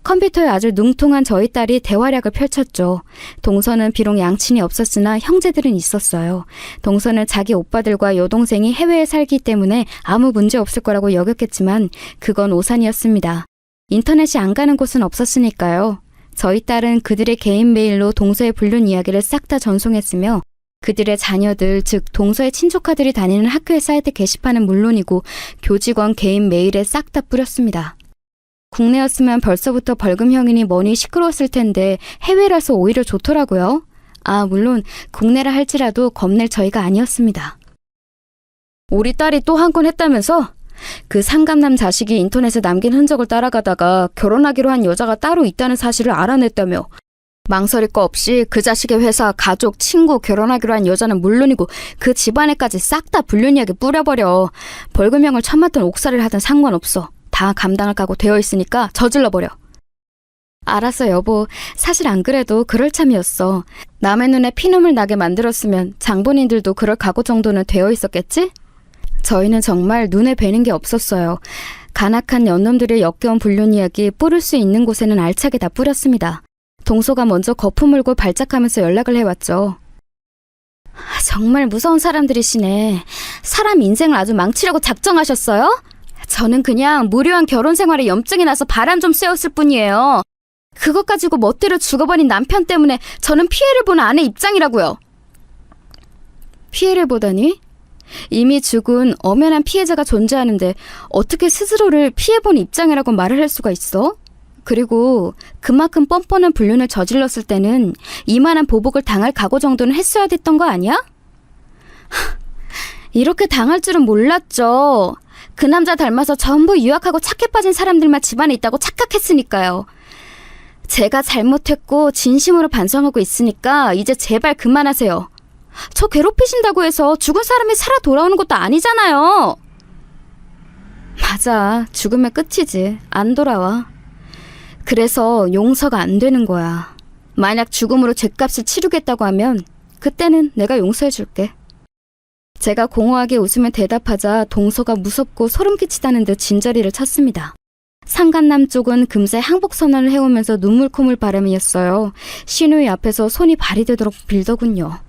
컴퓨터에 아주 능통한 저희 딸이 대활약을 펼쳤죠. 동서는 비록 양친이 없었으나 형제들은 있었어요. 동서는 자기 오빠들과 여동생이 해외에 살기 때문에 아무 문제 없을 거라고 여겼겠지만 그건 오산이었습니다. 인터넷이 안 가는 곳은 없었으니까요. 저희 딸은 그들의 개인 메일로 동서의 불륜 이야기를 싹 다 전송했으며 그들의 자녀들, 즉 동서의 친조카들이 다니는 학교의 사이트 게시판은 물론이고 교직원 개인 메일에 싹 다 뿌렸습니다. 국내였으면 벌써부터 벌금형이니 뭐니 시끄러웠을 텐데 해외라서 오히려 좋더라고요. 아, 물론 국내라 할지라도 겁낼 저희가 아니었습니다. 우리 딸이 또 한 건 했다면서? 그 상간남 자식이 인터넷에 남긴 흔적을 따라가다가 결혼하기로 한 여자가 따로 있다는 사실을 알아냈다며. 망설일 거 없이 그 자식의 회사, 가족, 친구, 결혼하기로 한 여자는 물론이고 그 집안에까지 싹 다 불륜 이야기 뿌려버려. 벌금형을 처맞든 옥살이를 하든 상관없어. 다 감당할 각오 되어 있으니까 저질러버려. 알았어 여보. 사실 안 그래도 그럴 참이었어. 남의 눈에 피눈물 나게 만들었으면 장본인들도 그럴 각오 정도는 되어 있었겠지? 저희는 정말 눈에 뵈는 게 없었어요. 간악한 연놈들의 역겨운 불륜 이야기 뿌릴 수 있는 곳에는 알차게 다 뿌렸습니다. 동서가 먼저 거품 물고 발작하면서 연락을 해왔죠. 정말 무서운 사람들이시네. 사람 인생을 아주 망치려고 작정하셨어요? 저는 그냥 무료한 결혼 생활에 염증이 나서 바람 좀 쐬었을 뿐이에요. 그것 가지고 멋대로 죽어버린 남편 때문에 저는 피해를 보는 아내 입장이라고요. 피해를 보다니? 이미 죽은 엄연한 피해자가 존재하는데 어떻게 스스로를 피해본 입장이라고 말을 할 수가 있어? 그리고 그만큼 뻔뻔한 불륜을 저질렀을 때는 이만한 보복을 당할 각오 정도는 했어야 됐던 거 아니야? 이렇게 당할 줄은 몰랐죠. 그 남자 닮아서 전부 유약하고 착해 빠진 사람들만 집안에 있다고 착각했으니까요. 제가 잘못했고 진심으로 반성하고 있으니까 이제 제발 그만하세요. 저 괴롭히신다고 해서 죽은 사람이 살아 돌아오는 것도 아니잖아요. 맞아. 죽으면 끝이지. 안 돌아와. 그래서 용서가 안 되는 거야. 만약 죽음으로 죗값을 치르겠다고 하면 그때는 내가 용서해줄게. 제가 공허하게 웃으며 대답하자 동서가 무섭고 소름 끼치다는 듯 진저리를 쳤습니다. 상간남 쪽은 금세 항복 선언을 해오면서 눈물 콧물 바람이었어요. 신우이 앞에서 손이 발이 되도록 빌더군요.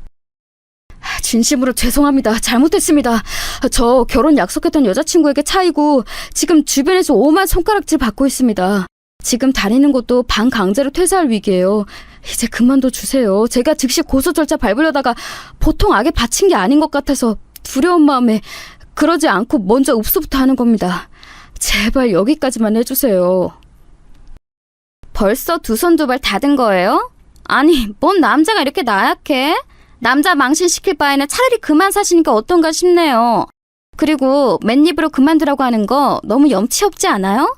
진심으로 죄송합니다. 잘못했습니다. 저 결혼 약속했던 여자친구에게 차이고 지금 주변에서 오만 손가락질 받고 있습니다. 지금 다니는 곳도 반강제로 퇴사할 위기예요. 이제 그만둬 주세요. 제가 즉시 고소 절차 밟으려다가 보통 악에 바친 게 아닌 것 같아서 두려운 마음에 그러지 않고 먼저 읍소부터 하는 겁니다. 제발 여기까지만 해주세요. 벌써 두 손 두 발 닫은 거예요? 아니, 뭔 남자가 이렇게 나약해? 남자 망신시킬 바에는 차라리 그만 사시는 게 어떤가 싶네요. 그리고 맨입으로 그만두라고 하는 거 너무 염치 없지 않아요?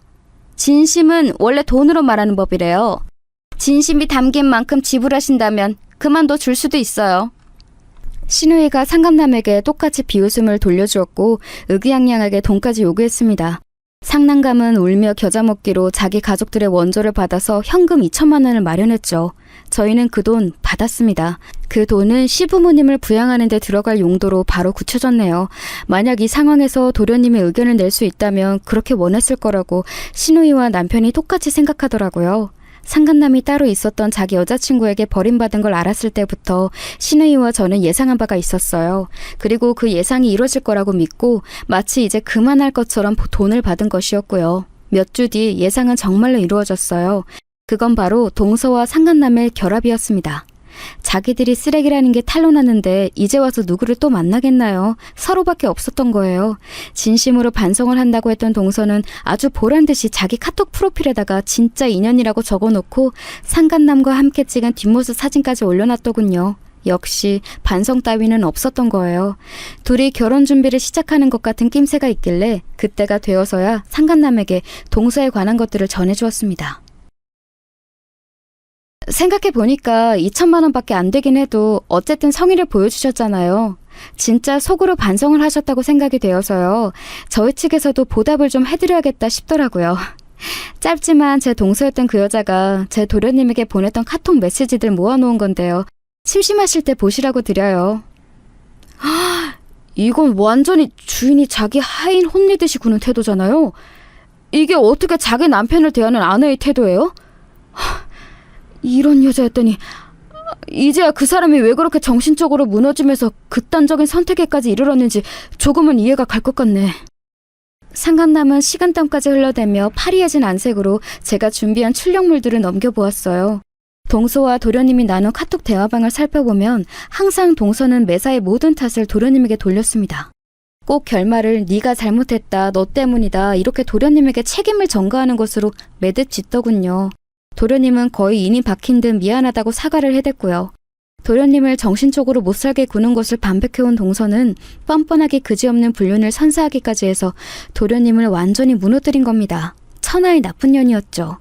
진심은 원래 돈으로 말하는 법이래요. 진심이 담긴 만큼 지불하신다면 그만둬 줄 수도 있어요. 신우이가 상간남에게 똑같이 비웃음을 돌려주었고 의기양양하게 돈까지 요구했습니다. 상난감은 울며 겨자 먹기로 자기 가족들의 원조를 받아서 현금 2천만 원을 마련했죠. 저희는 그 돈 받았습니다. 그 돈은 시부모님을 부양하는 데 들어갈 용도로 바로 굳혀졌네요. 만약 이 상황에서 도련님의 의견을 낼 수 있다면 그렇게 원했을 거라고 신우이와 남편이 똑같이 생각하더라고요. 상간남이 따로 있었던 자기 여자친구에게 버림받은 걸 알았을 때부터 신우이와 저는 예상한 바가 있었어요. 그리고 그 예상이 이루어질 거라고 믿고 마치 이제 그만할 것처럼 돈을 받은 것이었고요. 몇 주 뒤 예상은 정말로 이루어졌어요. 그건 바로 동서와 상간남의 결합이었습니다. 자기들이 쓰레기라는 게 탄로났는데 이제 와서 누구를 또 만나겠나요? 서로밖에 없었던 거예요. 진심으로 반성을 한다고 했던 동서는 아주 보란듯이 자기 카톡 프로필에다가 진짜 인연이라고 적어놓고 상간남과 함께 찍은 뒷모습 사진까지 올려놨더군요. 역시 반성 따위는 없었던 거예요. 둘이 결혼 준비를 시작하는 것 같은 낌새가 있길래 그때가 되어서야 상간남에게 동서에 관한 것들을 전해주었습니다. 생각해보니까 2천만 원밖에 안 되긴 해도 어쨌든 성의를 보여주셨잖아요. 진짜 속으로 반성을 하셨다고 생각이 되어서요. 저희 측에서도 보답을 좀 해드려야겠다 싶더라고요. 짧지만 제 동서였던 그 여자가 제 도련님에게 보냈던 카톡 메시지들 모아놓은 건데요. 심심하실 때 보시라고 드려요. 이건 완전히 주인이 자기 하인 혼내듯이 구는 태도잖아요. 이게 어떻게 자기 남편을 대하는 아내의 태도예요? 이런 여자였더니 이제야 그 사람이 왜 그렇게 정신적으로 무너지면서 극단적인 선택에까지 이르렀는지 조금은 이해가 갈 것 같네. 상간남은 식은땀까지 흘러대며 파리해진 안색으로 제가 준비한 출력물들을 넘겨보았어요. 동서와 도련님이 나눈 카톡 대화방을 살펴보면 항상 동서는 매사의 모든 탓을 도련님에게 돌렸습니다. 꼭 결말을 네가 잘못했다, 너 때문이다 이렇게 도련님에게 책임을 전가하는 것으로 매듭 짓더군요. 도련님은 거의 인이 박힌 듯 미안하다고 사과를 해댔고요. 도련님을 정신적으로 못살게 구는 것을 반백해온 동서는 뻔뻔하게 그지없는 불륜을 선사하기까지 해서 도련님을 완전히 무너뜨린 겁니다. 천하의 나쁜 년이었죠.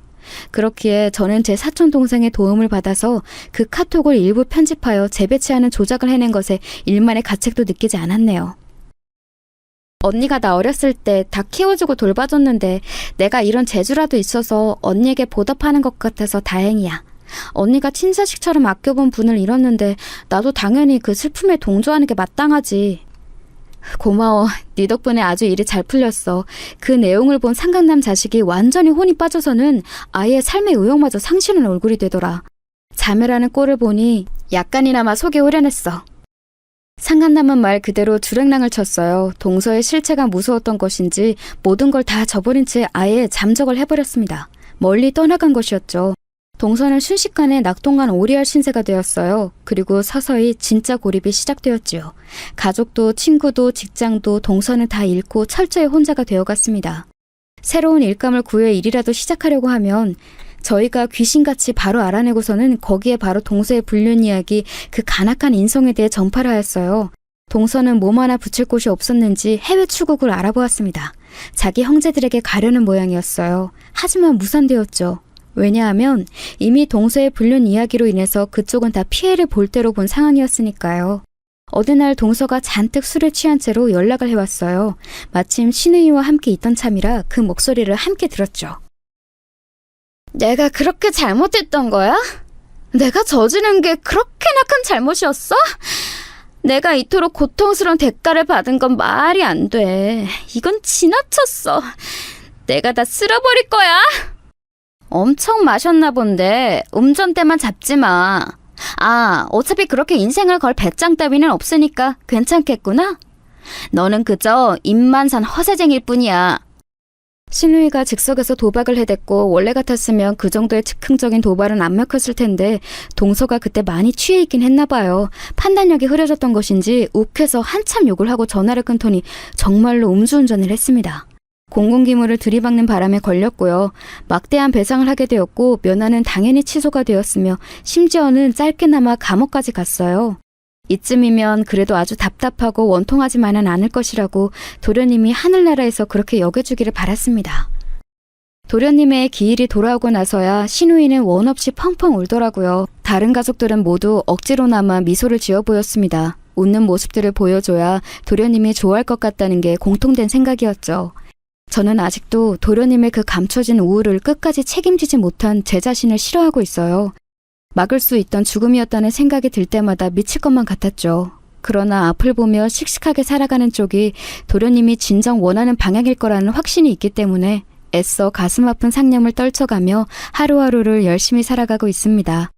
그렇기에 저는 제 사촌 동생의 도움을 받아서 그 카톡을 일부 편집하여 재배치하는 조작을 해낸 것에 일만의 가책도 느끼지 않았네요. 언니가 나 어렸을 때 다 키워주고 돌봐줬는데 내가 이런 재주라도 있어서 언니에게 보답하는 것 같아서 다행이야. 언니가 친자식처럼 아껴본 분을 잃었는데 나도 당연히 그 슬픔에 동조하는 게 마땅하지. 고마워. 네 덕분에 아주 일이 잘 풀렸어. 그 내용을 본 상간남 자식이 완전히 혼이 빠져서는 아예 삶의 의욕마저 상실한 얼굴이 되더라. 자매라는 꼴을 보니 약간이나마 속이 후련했어. 상간남은 말 그대로 주랭랑을 쳤어요. 동서의 실체가 무서웠던 것인지 모든 걸 다 저버린 채 아예 잠적을 해버렸습니다. 멀리 떠나간 것이었죠. 동서는 순식간에 낙동강 오리알 신세가 되었어요. 그리고 서서히 진짜 고립이 시작되었지요. 가족도 친구도 직장도 동서는 다 잃고 철저히 혼자가 되어갔습니다. 새로운 일감을 구해 일이라도 시작하려고 하면 저희가 귀신같이 바로 알아내고서는 거기에 바로 동서의 불륜 이야기, 그 간악한 인성에 대해 전파를 하였어요. 동서는 몸 하나 붙일 곳이 없었는지 해외 출국을 알아보았습니다. 자기 형제들에게 가려는 모양이었어요. 하지만 무산되었죠. 왜냐하면 이미 동서의 불륜 이야기로 인해서 그쪽은 다 피해를 볼 대로 본 상황이었으니까요. 어느 날 동서가 잔뜩 술에 취한 채로 연락을 해왔어요. 마침 신우이와 함께 있던 참이라 그 목소리를 함께 들었죠. 내가 그렇게 잘못했던 거야? 내가 저지른 게 그렇게나 큰 잘못이었어? 내가 이토록 고통스러운 대가를 받은 건 말이 안 돼. 이건 지나쳤어. 내가 다 쓸어버릴 거야. 엄청 마셨나 본데 운전대만 잡지 마. 아, 어차피 그렇게 인생을 걸 배짱 따위는 없으니까 괜찮겠구나. 너는 그저 입만 산 허세쟁일 뿐이야. 신우이가 즉석에서 도박을 해댔고 원래 같았으면 그 정도의 즉흥적인 도발은 안 먹혔을 텐데 동서가 그때 많이 취해 있긴 했나 봐요. 판단력이 흐려졌던 것인지 욱해서 한참 욕을 하고 전화를 끊더니 정말로 음주운전을 했습니다. 공공기물을 들이박는 바람에 걸렸고요. 막대한 배상을 하게 되었고 면허는 당연히 취소가 되었으며 심지어는 짧게나마 감옥까지 갔어요. 이쯤이면 그래도 아주 답답하고 원통하지만은 않을 것이라고 도련님이 하늘나라에서 그렇게 여겨주기를 바랐습니다. 도련님의 기일이 돌아오고 나서야 신우이는 원없이 펑펑 울더라고요. 다른 가족들은 모두 억지로나마 미소를 지어 보였습니다. 웃는 모습들을 보여줘야 도련님이 좋아할 것 같다는 게 공통된 생각이었죠. 저는 아직도 도련님의 그 감춰진 우울을 끝까지 책임지지 못한 제 자신을 싫어하고 있어요. 막을 수 있던 죽음이었다는 생각이 들 때마다 미칠 것만 같았죠. 그러나 앞을 보며 씩씩하게 살아가는 쪽이 도련님이 진정 원하는 방향일 거라는 확신이 있기 때문에 애써 가슴 아픈 상념을 떨쳐가며 하루하루를 열심히 살아가고 있습니다.